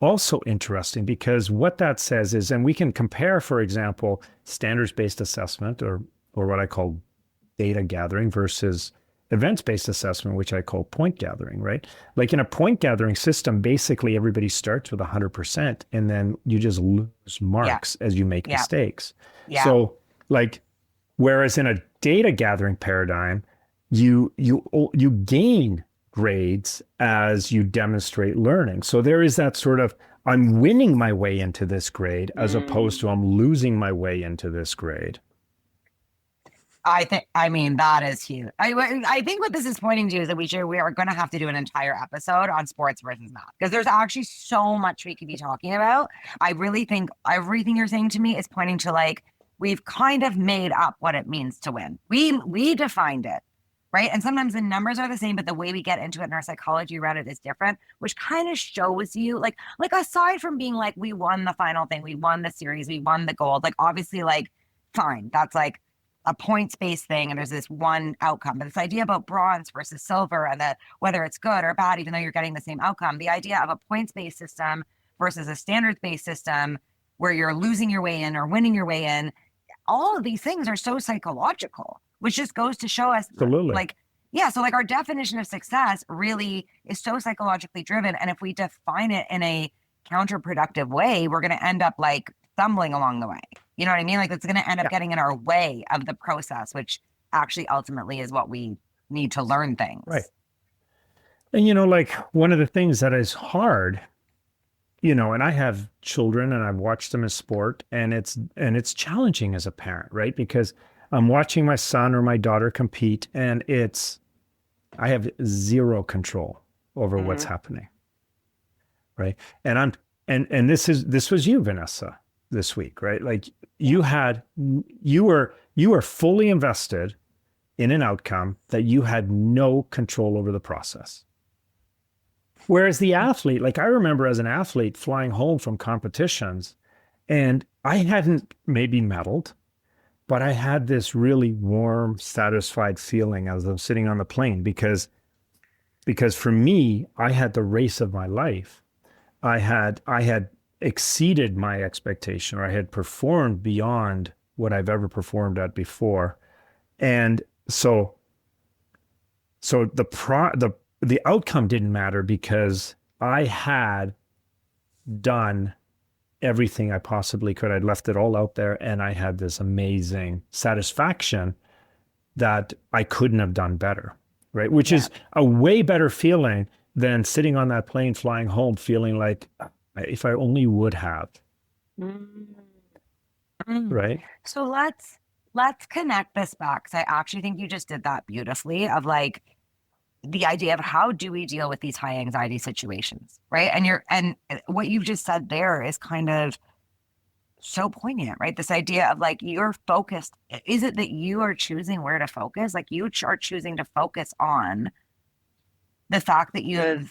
also interesting, because what that says is, and we can compare, for example, standards-based assessment or what I call data gathering versus events-based assessment, which I call point gathering, right? Like in a point gathering system, basically everybody starts with 100% and then you just lose marks as you make mistakes. So like, whereas in a data gathering paradigm, you gain grades as you demonstrate learning. So there is that sort of, I'm winning my way into this grade as opposed to I'm losing my way into this grade. I mean, that is huge. I think what this is pointing to is that we are going to have to do an entire episode on sports versus math, because there's actually so much we could be talking about. I really think everything you're saying to me is pointing to like, we've kind of made up what it means to win. We defined it, right? And sometimes the numbers are the same, but the way we get into it and our psychology around it is different, which kind of shows you like aside from being like, we won the final thing, we won the series, we won the gold, like obviously like, fine, that's like a points-based thing and there's this one outcome. But this idea about bronze versus silver and that whether it's good or bad, even though you're getting the same outcome, the idea of a points-based system versus a standards-based system where you're losing your way in or winning your way in, all of these things are so psychological, which just goes to show us like, so like our definition of success really is so psychologically driven. And if we define it in a counterproductive way, we're going to end up like stumbling along the way. You know what I mean? Like it's going to end up getting in our way of the process, which actually ultimately is what we need to learn things. Right. And, like one of the things that is hard, and I have children and I've watched them in sport and it's challenging as a parent, right? Because I'm watching my son or my daughter compete and I have zero control over what's happening. Right. And this was you, Vanessa, this week, right? Like you were fully invested in an outcome that you had no control over the process. Whereas the athlete, like I remember as an athlete flying home from competitions and I hadn't maybe medaled, but I had this really warm, satisfied feeling as I'm sitting on the plane because for me, I had the race of my life. I had exceeded my expectation, or I had performed beyond what I've ever performed at before. And so the outcome didn't matter because I had done everything I possibly could. I'd left it all out there and I had this amazing satisfaction that I couldn't have done better, right? Which is a way better feeling than sitting on that plane flying home feeling like if I only would have. Right? So let's connect this back, because I actually think you just did that beautifully, of like the idea of how do we deal with these high anxiety situations, right? And what you've just said there is kind of so poignant, right? This idea of like, you're focused. Is it that you are choosing where to focus? Like you are choosing to focus on the fact that you have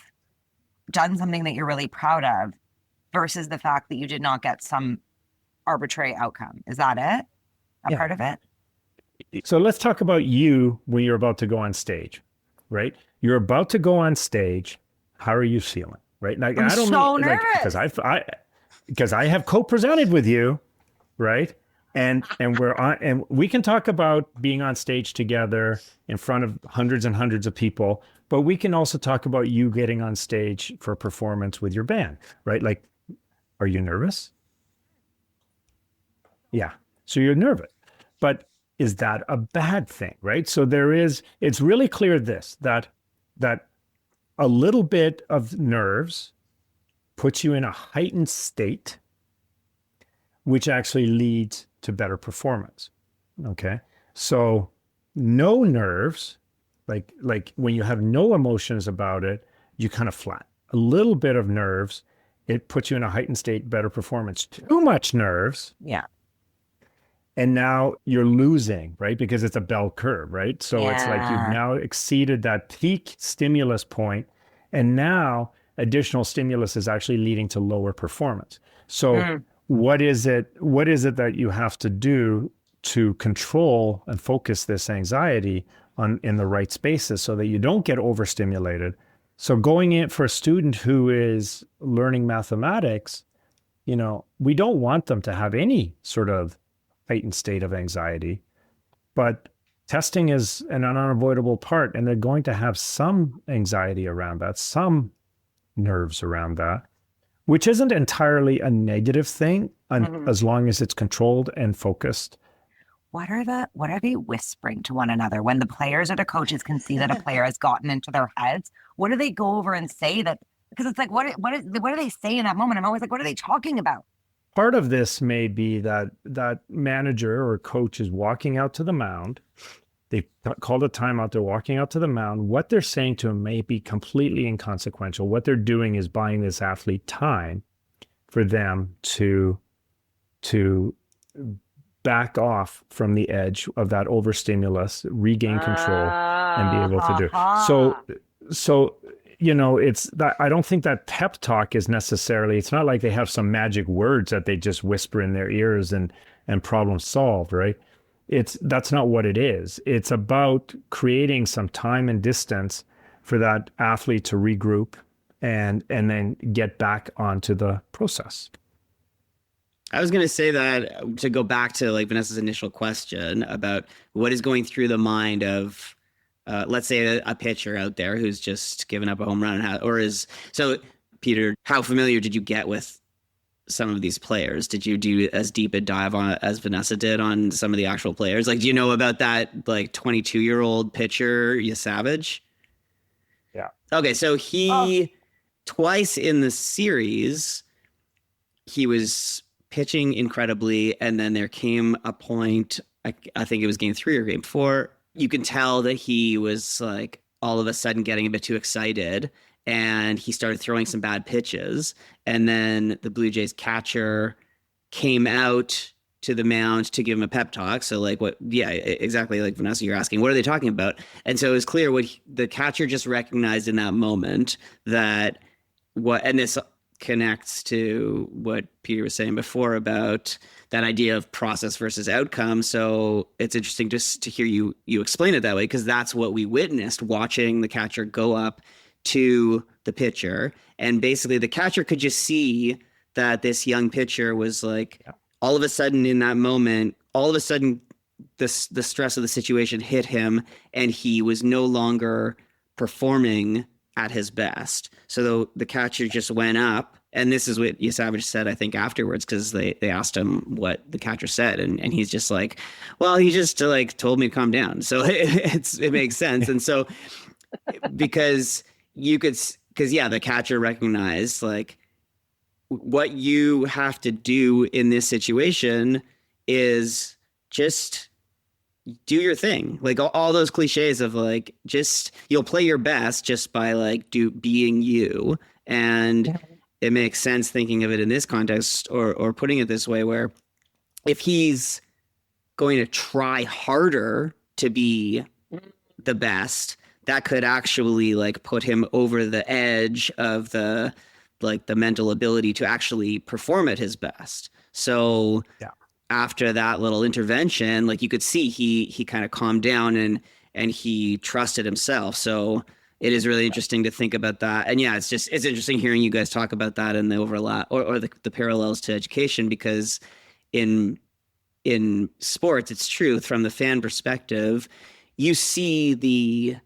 done something that you're really proud of versus the fact that you did not get some arbitrary outcome. Is that it? A part of it? So let's talk about you when you're about to go on stage, right? You're about to go on stage. How are you feeling? Right? Like, I'm so nervous. Like, because I have co-presented with you, right? And we're on, and we can talk about being on stage together in front of hundreds and hundreds of people, but we can also talk about you getting on stage for a performance with your band, right? Like, are you nervous? Yeah. So you're nervous, but is that a bad thing, right? So it's really clear that a little bit of nerves puts you in a heightened state, which actually leads to better performance. Okay. So no nerves, like when you have no emotions about it, you kind of flat. A little bit of nerves, it puts you in a heightened state, better performance. Too much nerves. Yeah. And now you're losing, right? Because it's a bell curve, right? So it's like you've now exceeded that peak stimulus point, and now additional stimulus is actually leading to lower performance. So what is it that you have to do to control and focus this anxiety in the right spaces so that you don't get overstimulated? So going in for a student who is learning mathematics, we don't want them to have any sort of heightened state of anxiety, but testing is an unavoidable part, and they're going to have some anxiety around that, some nerves around that, which isn't entirely a negative thing as long as it's controlled and focused. What are they whispering to one another when the players or the coaches can see that a player has gotten into their heads? What do they go over and say that? Because it's like, what do they say in that moment? I'm always like, what are they talking about? Part of this may be that manager or coach is walking out to the mound. They called a timeout. They're walking out to the mound. What they're saying to him may be completely inconsequential. What they're doing is buying this athlete time for them to back off from the edge of that overstimulus, regain control, and be able to do. So it's that. I don't think that pep talk is necessarily. It's not like they have some magic words that they just whisper in their ears and problem solved, right? That's not what it is. It's about creating some time and distance for that athlete to regroup and then get back onto the process. I was going to say that to go back to like Vanessa's initial question about what is going through the mind of, let's say a pitcher out there who's just given up a home run so Peter, how familiar did you get with some of these players? Did you do as deep a dive on as Vanessa did on some of the actual players? Like, do you know about that like 22-year-old pitcher, Savage? Yeah. Okay. So twice in the series, he was pitching incredibly, and then there came a point, I think it was game 3 or game 4, you can tell that he was like all of a sudden getting a bit too excited, and he started throwing some bad pitches, and then the Blue Jays catcher came out to the mound to give him a pep talk. So like exactly like Vanessa, you're asking, what are they talking about? And so it was clear the catcher just recognized in that moment and this connects to what Peter was saying before about that idea of process versus outcome. So it's interesting just to hear you explain it that way, because that's what we witnessed watching the catcher go up to the pitcher. And basically the catcher could just see that this young pitcher was like, all of a sudden in that moment, the stress of the situation hit him, and he was no longer performing at his best. So the catcher just went up, and this is what Savage said, I think, afterwards, because they asked him what the catcher said, and he's just like, well, he just like told me to calm down. So it makes sense. And so because the catcher recognized like what you have to do in this situation is just do your thing. Like all those cliches of like, just you'll play your best just by like being you. And it makes sense thinking of it in this context or putting it this way, where if he's going to try harder to be the best, that could actually like put him over the edge of the mental ability to actually perform at his best. So after that little intervention, like you could see he kind of calmed down and he trusted himself. So it is really interesting to think about that. And it's interesting hearing you guys talk about that and the overlap or the parallels to education, because in sports, it's true from the fan perspective, you see the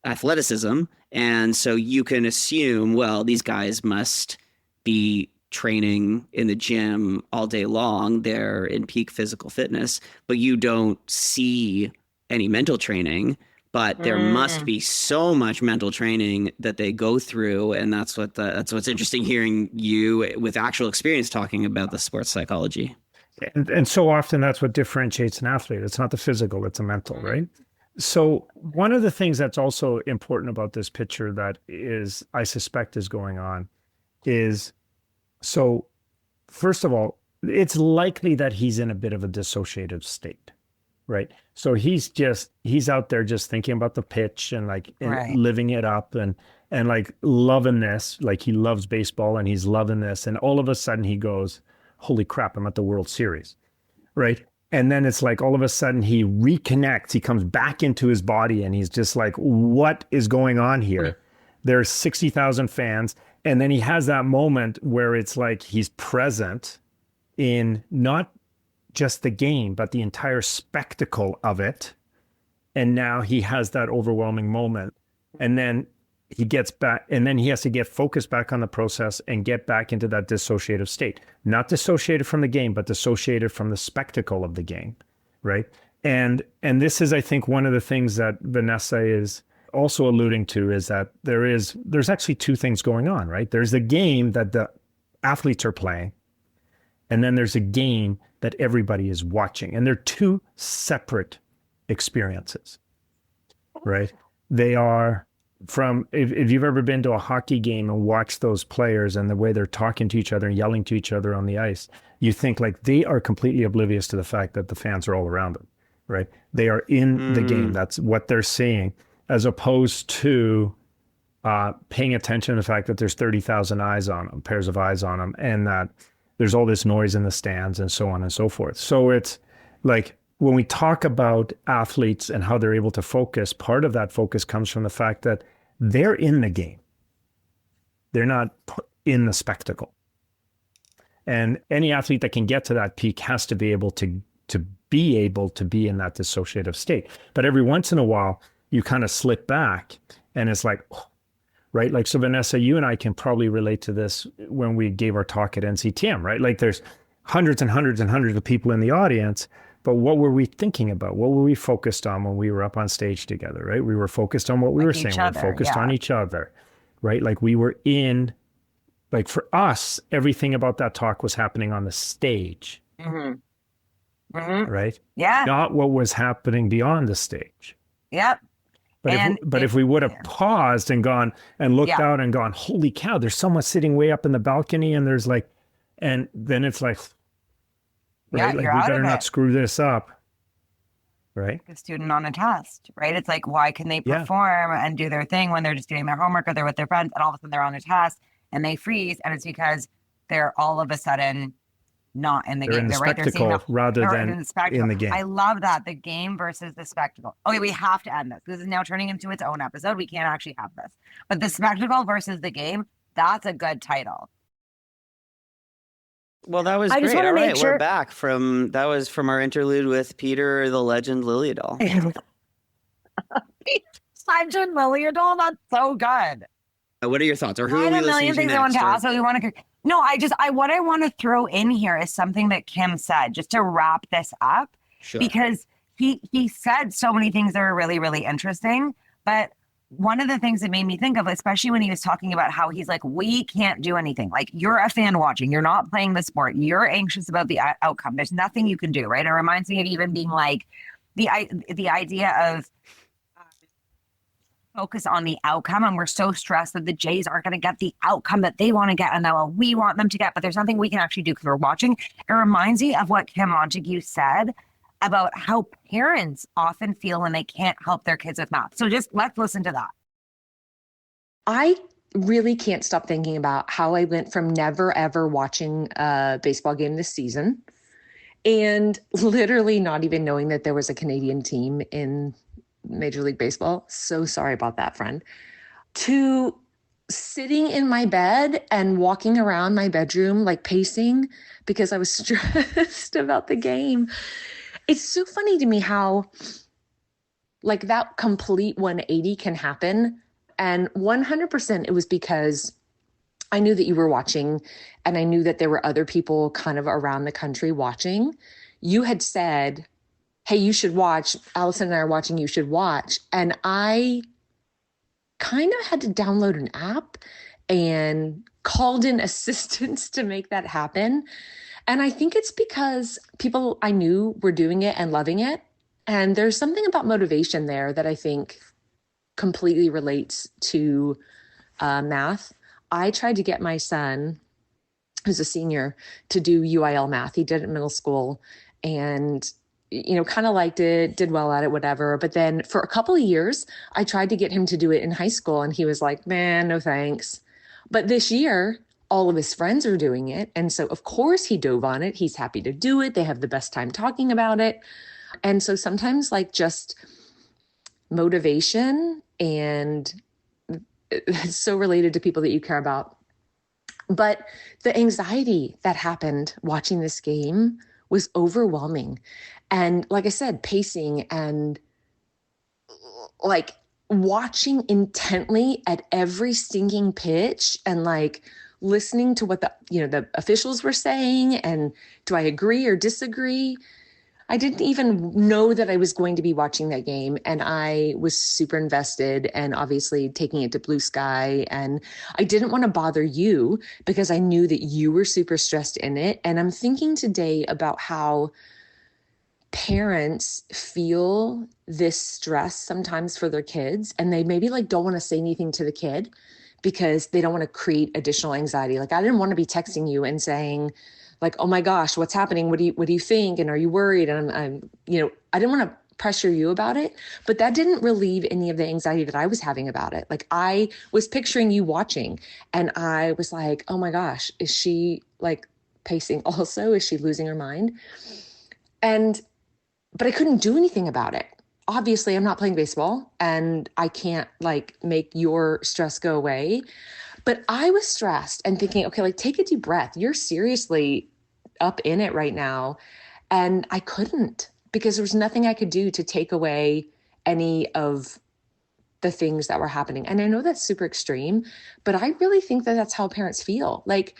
athleticism. And so you can assume, well, these guys must be training in the gym all day long. They're in peak physical fitness, but you don't see any mental training. But there must be so much mental training that they go through, and that's what's interesting hearing you with actual experience talking about the sports psychology. And so often that's what differentiates an athlete. It's not the physical, it's the mental, right? So one of the things that's also important about this picture that I suspect is going on is, so first of all, it's likely that he's in a bit of a dissociative state, right? So he's out there just thinking about the pitch and like living it up and like loving this, like he loves baseball and he's loving this. And all of a sudden he goes, holy crap, I'm at the World Series, right? And then it's like all of a sudden he reconnects, he comes back into his body and he's just like, what is going on here? There's 60,000 fans. And then he has that moment where it's like he's present in not just the game, but the entire spectacle of it. And now he has that overwhelming moment. And then he gets back, and then he has to get focused back on the process and get back into that dissociative state. Not dissociated from the game, but dissociated from the spectacle of the game, right? And this is, I think, one of the things that Vanessa is also alluding to, is that there's actually two things going on, right? There's the game that the athletes are playing, and then there's a game that everybody is watching. And they're two separate experiences, right? They are from, if you've ever been to a hockey game and watched those players and the way they're talking to each other and yelling to each other on the ice, you think like they are completely oblivious to the fact that the fans are all around them, right? They are in the game. That's what they're seeing, as opposed to paying attention to the fact that there's 30,000 eyes on them, pairs of eyes on them, and that there's all this noise in the stands and so on and so forth. So it's like, when we talk about athletes and how they're able to focus, part of that focus comes from the fact that they're in the game. They're not in the spectacle. And any athlete that can get to that peak has to be able to be in that dissociative state. But every once in a while, you kind of slip back and it's like, oh, right? Like, so Vanessa, you and I can probably relate to this when we gave our talk at NCTM, right? Like there's hundreds and hundreds and hundreds of people in the audience, but what were we thinking about? What were we focused on when we were up on stage together, right? We were focused on what we were saying. We were focused on each other, right? Like we were in, like for us, everything about that talk was happening on the stage, right? Yeah. Not what was happening beyond the stage. Yep. But if we would have paused and gone and looked out and gone, holy cow, there's someone sitting way up in the balcony, and there's like, and then it's like, right? Like, we better not screw this up, right? A student on a test, right? It's like, why can they perform and do their thing when they're just doing their homework or they're with their friends, and all of a sudden they're on a test and they freeze, and it's because they're all of a sudden not in the game. In the spectacle rather than in the game. I love that. The game versus the spectacle. Okay, we have to end this. This is now turning into its own episode. We can't actually have this. But the spectacle versus the game, that's a good title. Well, that was great. All right, we're back from our interlude with Peter the Legend Liljedahl. Legend Liljedahl, that's so good. What are your thoughts? Or who are we listening to next? What I want to throw in here is something that Kim said, just to wrap this up, because he said so many things that are really, really interesting. But one of the things that made me think of, especially when he was talking about how he's like, we can't do anything. Like, you're a fan watching, you're not playing the sport, you're anxious about the outcome. There's nothing you can do, right? It reminds me of even being like the idea of focus on the outcome, and we're so stressed that the Jays aren't going to get the outcome that they want to get and that we want them to get, but there's nothing we can actually do because we're watching. It reminds me of what Kim Montague said about how parents often feel when they can't help their kids with math. So just let's listen to that. I really can't stop thinking about how I went from never ever watching a baseball game this season and literally not even knowing that there was a Canadian team in Major League Baseball. So sorry about that, friend. To sitting in my bed and walking around my bedroom, like pacing because I was stressed about the game. It's so funny to me how like that complete 180 can happen. And 100% it was because I knew that you were watching and I knew that there were other people kind of around the country watching. You had said, hey, you should watch. Allison and I are watching, you should watch. And I kind of had to download an app and called in assistance to make that happen. And I think it's because people I knew were doing it and loving it. And there's something about motivation there that I think completely relates to math. I tried to get my son, who's a senior, to do UIL math. He did it in middle school and, you know, kind of liked it, did well at it, whatever. But then for a couple of years, I tried to get him to do it in high school and he was like, man, no thanks. But this year, all of his friends are doing it. And so of course he dove on it. He's happy to do it. They have the best time talking about it. And so sometimes like just motivation, and it's so related to people that you care about. But the anxiety that happened watching this game was overwhelming. And like I said, pacing and like watching intently at every stinking pitch and like listening to what the officials were saying. And do I agree or disagree? I didn't even know that I was going to be watching that game. And I was super invested and obviously taking it to blue sky. And I didn't want to bother you because I knew that you were super stressed in it. And I'm thinking today about how parents feel this stress sometimes for their kids, and they maybe like don't want to say anything to the kid because they don't want to create additional anxiety. Like I didn't want to be texting you and saying like, oh my gosh, what's happening? What do you think? And are you worried? And I'm I didn't want to pressure you about it, but that didn't relieve any of the anxiety that I was having about it. Like I was picturing you watching and I was like, oh my gosh, is she like pacing also? Is she losing her mind? But I couldn't do anything about it. Obviously, I'm not playing baseball and I can't like make your stress go away. But I was stressed and thinking, okay, like take a deep breath. You're seriously up in it right now. And I couldn't because there was nothing I could do to take away any of the things that were happening. And I know that's super extreme, but I really think that that's how parents feel. Like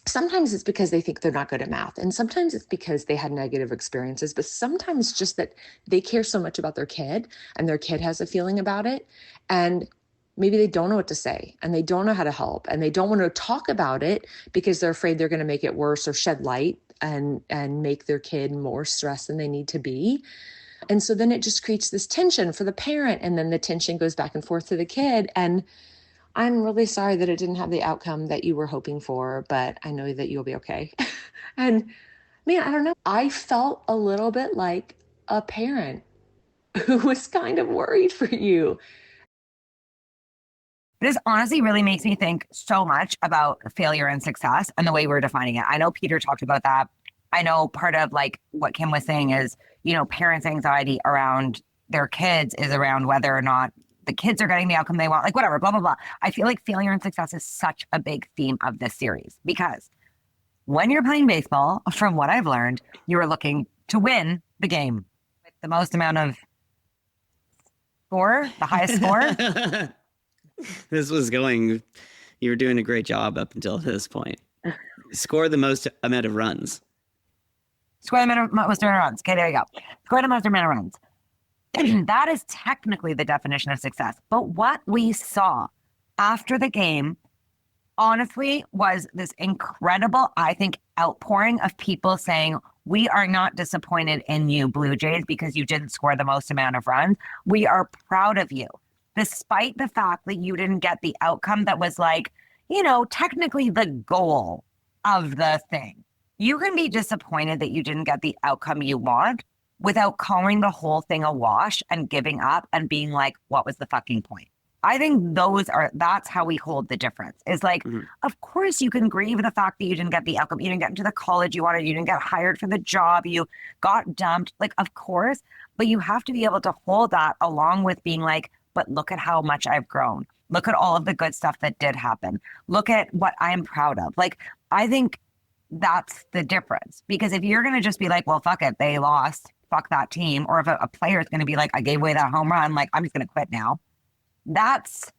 sometimes it's because they think they're not good at math. And sometimes it's because they had negative experiences, but sometimes just that they care so much about their kid and their kid has a feeling about it. And maybe they don't know what to say and they don't know how to help and they don't want to talk about it because they're afraid they're going to make it worse or shed light and make their kid more stressed than they need to be. And so then it just creates this tension for the parent. And then the tension goes back and forth to the kid. And I'm really sorry that it didn't have the outcome that you were hoping for, but I know that you'll be okay. And man, I don't know. I felt a little bit like a parent who was kind of worried for you. This honestly really makes me think so much about failure and success and the way we're defining it. I know Peter talked about that. I know part of like what Kim was saying is, parents' anxiety around their kids is around whether or not the kids are getting the outcome they want, like whatever, blah, blah, blah. I feel like failure and success is such a big theme of this series because when you're playing baseball, from what I've learned, you are looking to win the game with the most amount of score, the highest score. You were doing a great job up until this point. Score the most amount of runs. Score the most amount of runs. Okay, there you go. Score the most amount of runs. That is technically the definition of success. But what we saw after the game, honestly, was this incredible, I think, outpouring of people saying, we are not disappointed in you, Blue Jays, because you didn't score the most amount of runs. We are proud of you, despite the fact that you didn't get the outcome that was like, technically the goal of the thing. You can be disappointed that you didn't get the outcome you want without calling the whole thing a wash and giving up and being like, what was the fucking point? I think that's how we hold the difference. Is like, Of course you can grieve the fact that you didn't get the outcome. You didn't get into the college you wanted. You didn't get hired for the job. You got dumped. Like, of course, but you have to be able to hold that along with being like, but look at how much I've grown. Look at all of the good stuff that did happen. Look at what I'm proud of. Like, I think that's the difference. Because if you're going to just be like, well, fuck it, they lost, fuck that team. Or if a player is going to be like, I gave away that home run, like, I'm just going to quit now. That's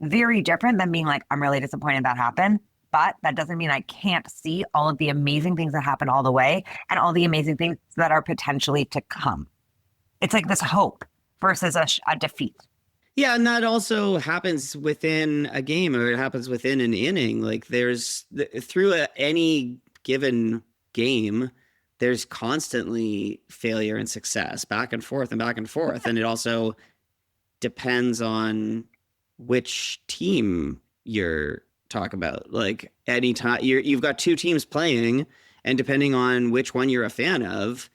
very different than being like, I'm really disappointed that happened. But that doesn't mean I can't see all of the amazing things that happen all the way and all the amazing things that are potentially to come. It's like this hope versus a defeat. Yeah, and that also happens within a game, or it happens within an inning. Like through any given game, there's constantly failure and success, back and forth and back and forth. And it also depends on which team you're talking about. Like anytime you've got two teams playing, and depending on which one you're a fan of,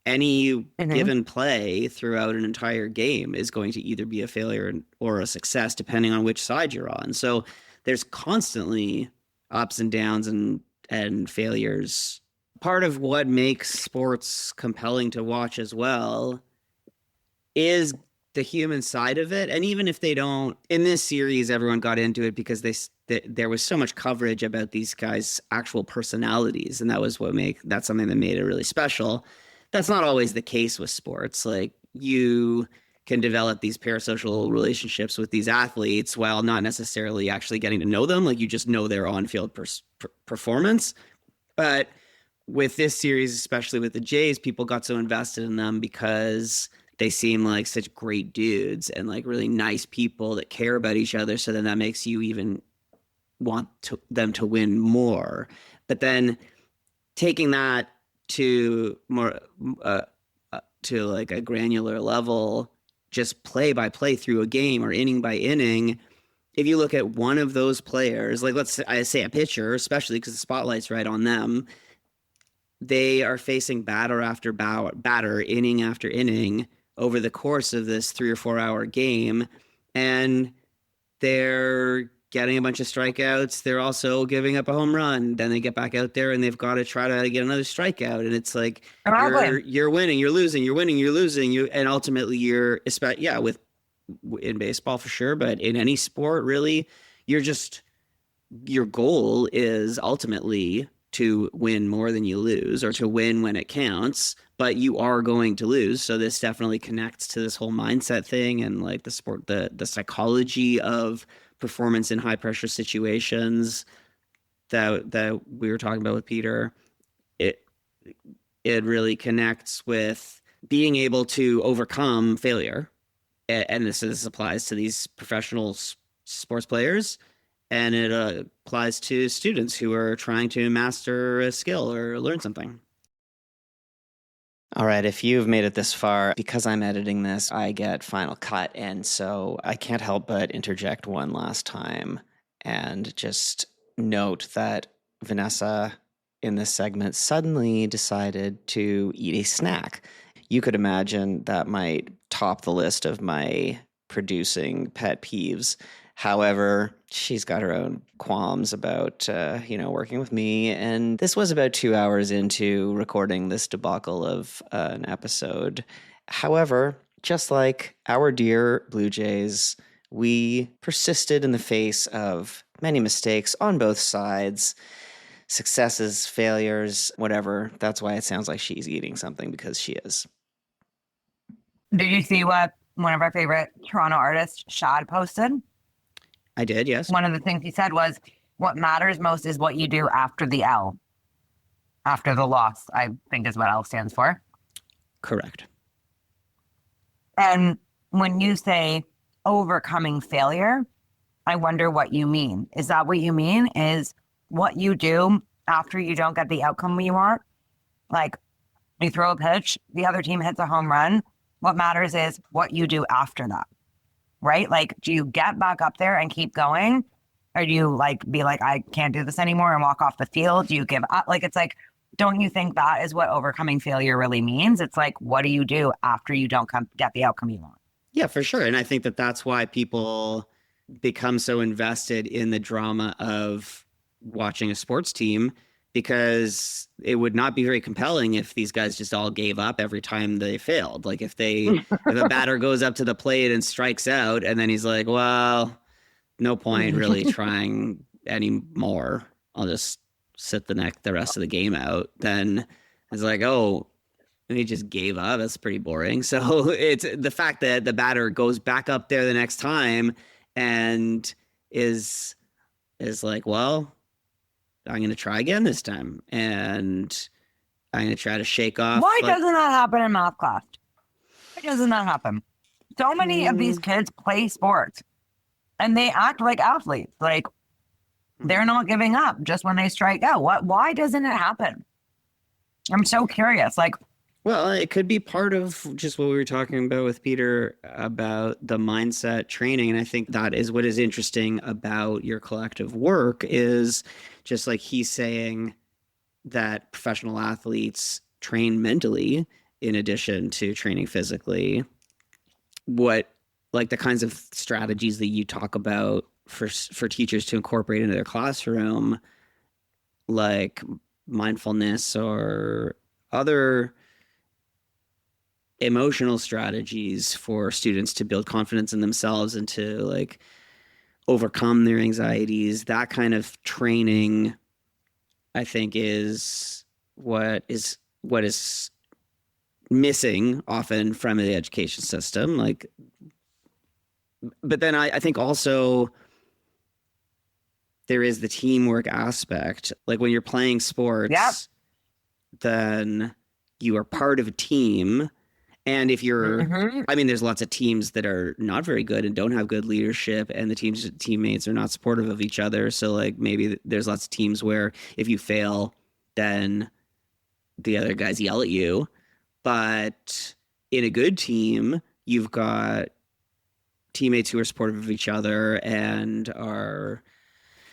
any given play throughout an entire game is going to either be a failure or a success, depending on which side you're on. So there's constantly ups and downs and failures. Part of what makes sports compelling to watch as well is the human side of it. And even if they don't, in this series, everyone got into it because there was so much coverage about these guys' actual personalities. And that's something that made it really special. That's not always the case with sports. Like you can develop these parasocial relationships with these athletes while not necessarily actually getting to know them. Like you just know their on-field performance. But with this series, especially with the Jays, people got so invested in them because they seem like such great dudes and like really nice people that care about each other. So then that makes you even want them to win more. But then taking that to more to like a granular level, just play by play through a game or inning by inning, if you look at one of those players, like I say a pitcher, especially because the spotlight's right on them, they are facing batter after batter, inning after inning over the course of this 3 or 4 hour game. And they're getting a bunch of strikeouts. They're also giving up a home run. Then they get back out there and they've got to try to get another strikeout. And it's like, you're winning, you're losing, you're winning, you're losing. And ultimately in baseball for sure, but in any sport really, your goal is ultimately to win more than you lose, or to win when it counts, but you are going to lose. So this definitely connects to this whole mindset thing and like the sport, the psychology of performance in high pressure situations that we were talking about with Peter. It really connects with being able to overcome failure. And this applies to these professional sports players, and it applies to students who are trying to master a skill or learn something. All right, if you've made it this far, because I'm editing this, I get final cut, and so I can't help but interject one last time and just note that Vanessa in this segment suddenly decided to eat a snack. You could imagine that might top the list of my producing pet peeves. However, she's got her own qualms about, working with me. And this was about 2 hours into recording this debacle of an episode. However, just like our dear Blue Jays, we persisted in the face of many mistakes on both sides, successes, failures, whatever. That's why it sounds like she's eating something, because she is. Did you see what one of our favorite Toronto artists, Shad, posted? I did, yes. One of the things he said was, what matters most is what you do after the L. After the loss, I think is what L stands for. Correct. And when you say overcoming failure, I wonder what you mean. Is that what you mean? Is what you do after you don't get the outcome you want? Like, you throw a pitch, the other team hits a home run. What matters is what you do after that. Right? Like, do you get back up there and keep going? Or do you be like, I can't do this anymore and walk off the field? Do you give up? Like, it's like, don't you think that is what overcoming failure really means? It's like, what do you do after you don't get the outcome you want? Yeah, for sure. And I think that that's why people become so invested in the drama of watching a sports team, because it would not be very compelling if these guys just all gave up every time they failed. Like if a batter goes up to the plate and strikes out and then he's like, well, no point really trying anymore. I'll just sit the rest of the game out. Then it's like, oh, he just gave up. That's pretty boring. So it's the fact that the batter goes back up there the next time and is like, well, I'm going to try again this time, and I'm going to try to shake off. Why doesn't that happen in math class? Why doesn't that happen? So many of these kids play sports, and they act like athletes. Like, they're not giving up just when they strike out. Why doesn't it happen? I'm so curious. Like, well, it could be part of just what we were talking about with Peter about the mindset training. And I think that is what is interesting about your collective work, is just like he's saying that professional athletes train mentally in addition to training physically. What, like the kinds of strategies that you talk about for teachers to incorporate into their classroom, like mindfulness or other emotional strategies for students to build confidence in themselves and to like overcome their anxieties. That kind of training, I think, is what is missing often from the education system. Like but then I think also there is the teamwork aspect. Like when you're playing sports, then you are part of a team. And if you're, I mean, there's lots of teams that are not very good and don't have good leadership, and the teammates are not supportive of each other. So like maybe there's lots of teams where if you fail, then the other guys yell at you. But in a good team, you've got teammates who are supportive of each other and are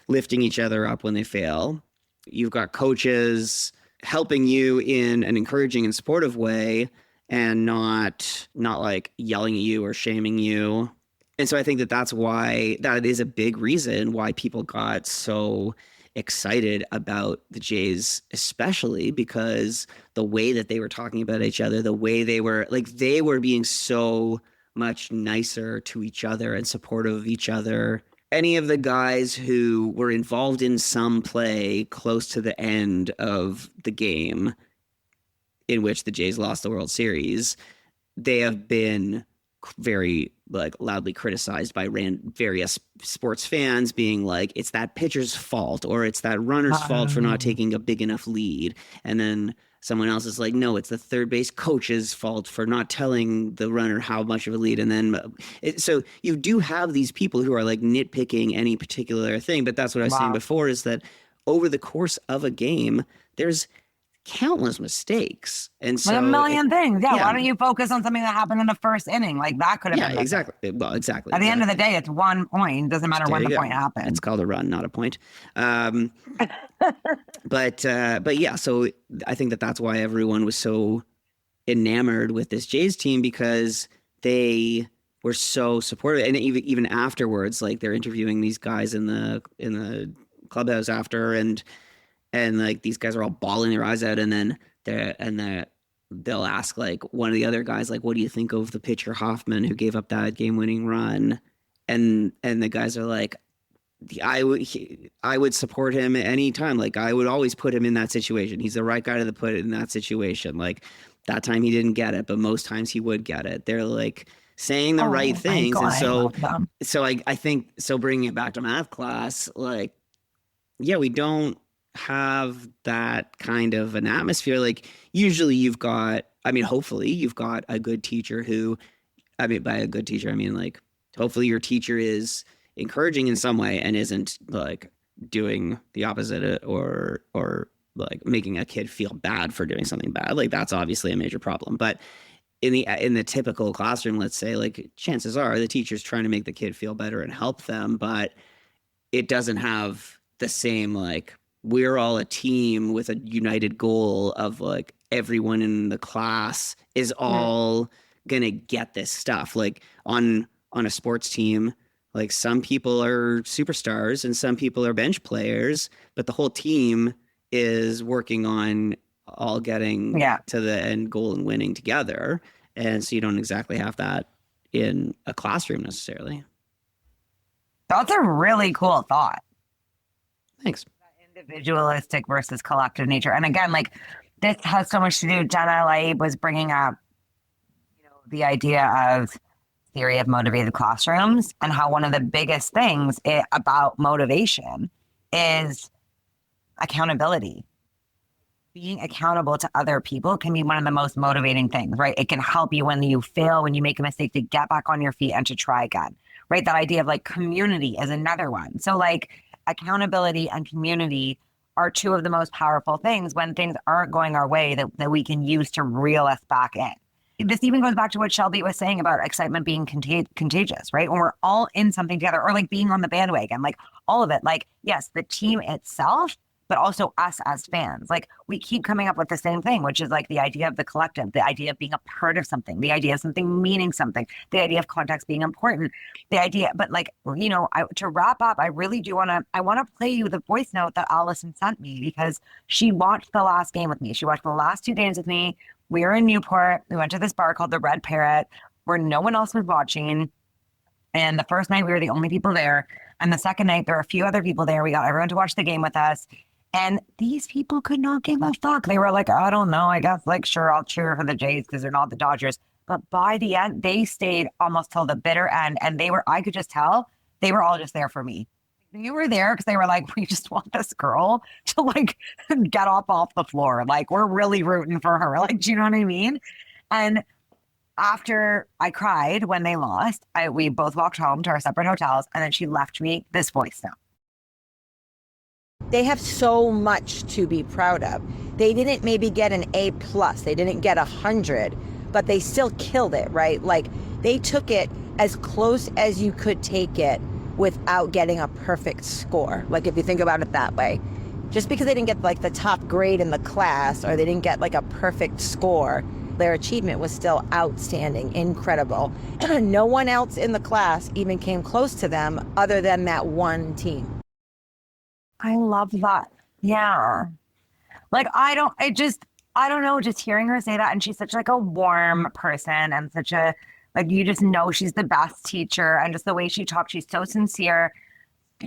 lifting each other up when they fail. You've got coaches helping you in an encouraging and supportive way, and not like yelling at you or shaming you. And so I think that is a big reason why people got so excited about the Jays, especially because the way that they were talking about each other, the way they were being so much nicer to each other and supportive of each other. Any of the guys who were involved in some play close to the end of the game in which the Jays lost the World Series, they have been very loudly criticized by various sports fans, being like, it's that pitcher's fault or it's that runner's fault for not taking a big enough lead. And then someone else is like, no, it's the third base coach's fault for not telling the runner how much of a lead. And then so you do have these people who are like nitpicking any particular thing. But that's what I was saying before, is that over the course of a game, there's countless mistakes, and so a million things. Yeah, why don't you focus on something that happened in the first inning? Like that could have been exactly. Well, exactly. At the end of the day, it's 1 point. It doesn't matter when the point happened. It's called a run, not a point. But yeah, so I think that's why everyone was so enamored with this Jays team, because they were so supportive, and even afterwards, like they're interviewing these guys in the clubhouse after, and like these guys are all bawling their eyes out, and then they'll ask like one of the other guys, like, what do you think of the pitcher Hoffman who gave up that game-winning run? And the guys are like, I would support him anytime. Like I would always put him in that situation. He's the right guy to put it in that situation. Like that time he didn't get it, but most times he would get it. They're like saying the right things. And so I think, so bringing it back to math class, like, yeah, we don't have that kind of an atmosphere. Like usually hopefully you've got a good teacher who, by a good teacher, I mean like hopefully your teacher is encouraging in some way and isn't like doing the opposite or like making a kid feel bad for doing something bad. Like that's obviously a major problem. But in the typical classroom, let's say, like chances are the teacher's trying to make the kid feel better and help them, but it doesn't have the same like, we're all a team with a united goal of like everyone in the class is all gonna get this stuff. Like on a sports team, like some people are superstars and some people are bench players, but the whole team is working on all getting to the end goal and winning together. And so you don't exactly have that in a classroom necessarily. That's a really cool thought. Thanks. Individualistic versus collective nature. And again, like this has so much to do. Jenna Laib was bringing up, the idea of theory of motivated classrooms and how one of the biggest things about motivation is accountability. Being accountable to other people can be one of the most motivating things, right? It can help you when you fail, when you make a mistake, to get back on your feet and to try again, right? That idea of like community is another one. So like accountability and community are two of the most powerful things when things aren't going our way that we can use to reel us back in. This even goes back to what Shelby was saying about excitement being contagious, right? When we're all in something together, or like being on the bandwagon, like all of it, like, yes, the team itself, but also us as fans. Like we keep coming up with the same thing, which is like the idea of the collective, the idea of being a part of something, the idea of something meaning something, the idea of context being important, the idea, but like, to wrap up, I really do want to play you the voice note that Allison sent me, because she watched the last game with me. She watched the last 2 games with me. We were in Newport. We went to this bar called the Red Parrot where no one else was watching. And the first night we were the only people there. And the second night there were a few other people there. We got everyone to watch the game with us. And these people could not give a fuck. They were like, I don't know. I guess like, sure, I'll cheer for the Jays because they're not the Dodgers. But by the end, they stayed almost till the bitter end. And I could just tell they were all just there for me. They were there because they were like, we just want this girl to like get off the floor. Like, we're really rooting for her. Like, do you know what I mean? And after I cried when they lost, we both walked home to our separate hotels, and then she left me this voice note. They have so much to be proud of. They didn't maybe get an A+, they didn't get 100, but they still killed it, right? Like, they took it as close as you could take it without getting a perfect score. Like, if you think about it that way. Just because they didn't get like the top grade in the class, or they didn't get like a perfect score, their achievement was still outstanding, incredible. No one else in the class even came close to them other than that one team. I love that. Yeah. Like, I don't know, just hearing her say that, and she's such like a warm person and such a, like, you just know she's the best teacher, and just the way she talks, she's so sincere.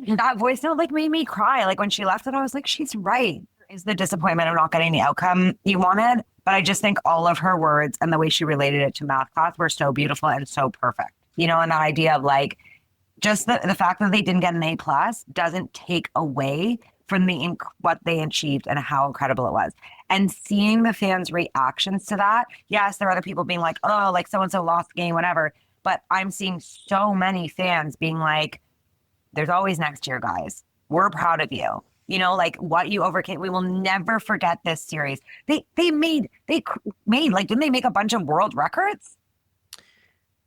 That voice note like made me cry. Like, when she left it, I was like, she's right. Is the disappointment of not getting the outcome you wanted. But I just think all of her words and the way she related it to math class were so beautiful and so perfect. You know, and that idea of like, just the fact that they didn't get an A+ doesn't take away from what they achieved and how incredible it was. And seeing the fans' reactions to that, yes, there are other people being like, oh, like so-and-so lost the game, whatever. But I'm seeing so many fans being like, there's always next year, guys. We're proud of you. You know, like what you overcame. We will never forget this series. They made like, didn't they make a bunch of world records?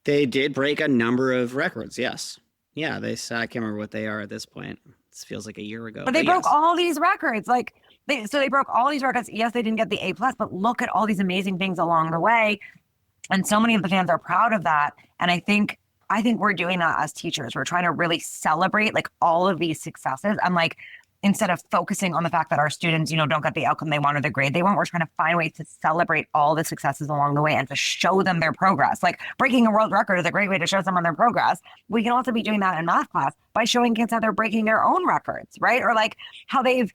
They did break a number of records. Yes. Yeah. I can't remember what they are at this point. This feels like a year ago. But they broke all these records. Like they broke all these records. Yes, they didn't get the A+, but look at all these amazing things along the way. And so many of the fans are proud of that. And I think we're doing that as teachers. We're trying to really celebrate like all of these successes. I'm like, instead of focusing on the fact that our students, you know, don't get the outcome they want or the grade they want, we're trying to find ways to celebrate all the successes along the way and to show them their progress. Like, breaking a world record is a great way to show someone their progress. We can also be doing that in math class by showing kids how they're breaking their own records, right? Or like how they've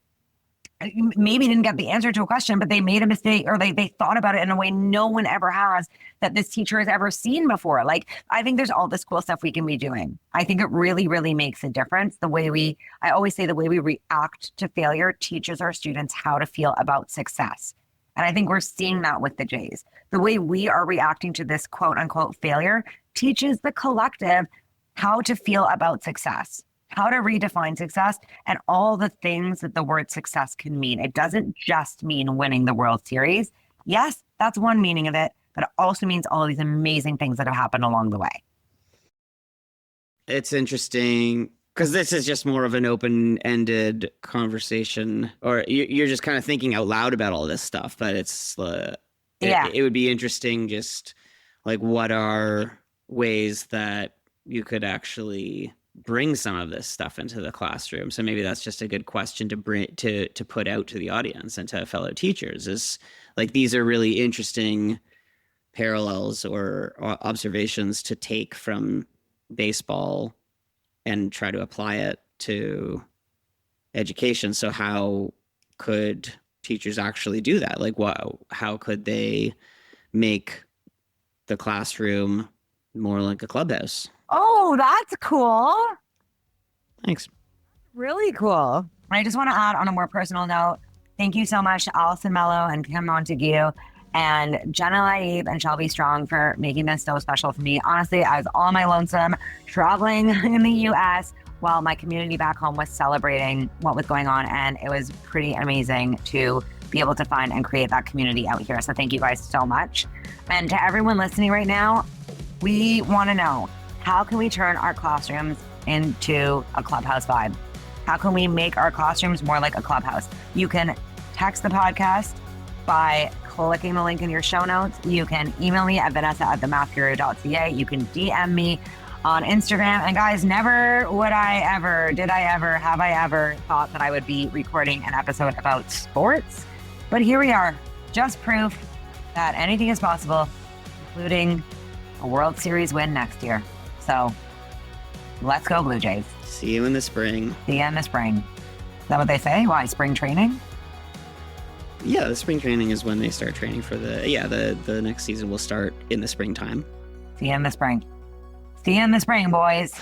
maybe didn't get the answer to a question, but they made a mistake, or they thought about it in a way no one ever has, that this teacher has ever seen before. Like, I think there's all this cool stuff we can be doing. I think it really, really makes a difference. I always say the way we react to failure teaches our students how to feel about success. And I think we're seeing that with the Jays. The way we are reacting to this quote unquote failure teaches the collective how to feel about success, how to redefine success, and all the things that the word success can mean. It doesn't just mean winning the World Series. Yes, that's one meaning of it, but it also means all of these amazing things that have happened along the way. It's interesting because this is just more of an open-ended conversation, or you're just kind of thinking out loud about all this stuff, but it would be interesting just like, what are ways that you could actually bring some of this stuff into the classroom? So maybe that's just a good question to bring to put out to the audience and to fellow teachers, is like, these are really interesting parallels or observations to take from baseball and try to apply it to education. So how could teachers actually do that? Like, how could they make the classroom more like a clubhouse? Oh, that's cool. Thanks. Really cool. I just want to add on a more personal note, thank you so much to Allison Mello and Kim Montague and Jenna Laib and Shelby Strong for making this so special for me. Honestly, I was all on my lonesome traveling in the U.S. while my community back home was celebrating what was going on. And it was pretty amazing to be able to find and create that community out here. So thank you guys so much. And to everyone listening right now, we want to know, how can we turn our classrooms into a clubhouse vibe? How can we make our classrooms more like a clubhouse? You can text the podcast by clicking the link in your show notes. You can email me at vanessa@themathguru.ca. You can DM me on Instagram. And guys, never have I ever thought that I would be recording an episode about sports. But here we are, just proof that anything is possible, including a World Series win next year. So let's go, Blue Jays. See you in the spring. See you in the spring. Is that what they say? Why, spring training? Yeah, the spring training is when they start training for the next season will start in the springtime. See you in the spring. See you in the spring, boys.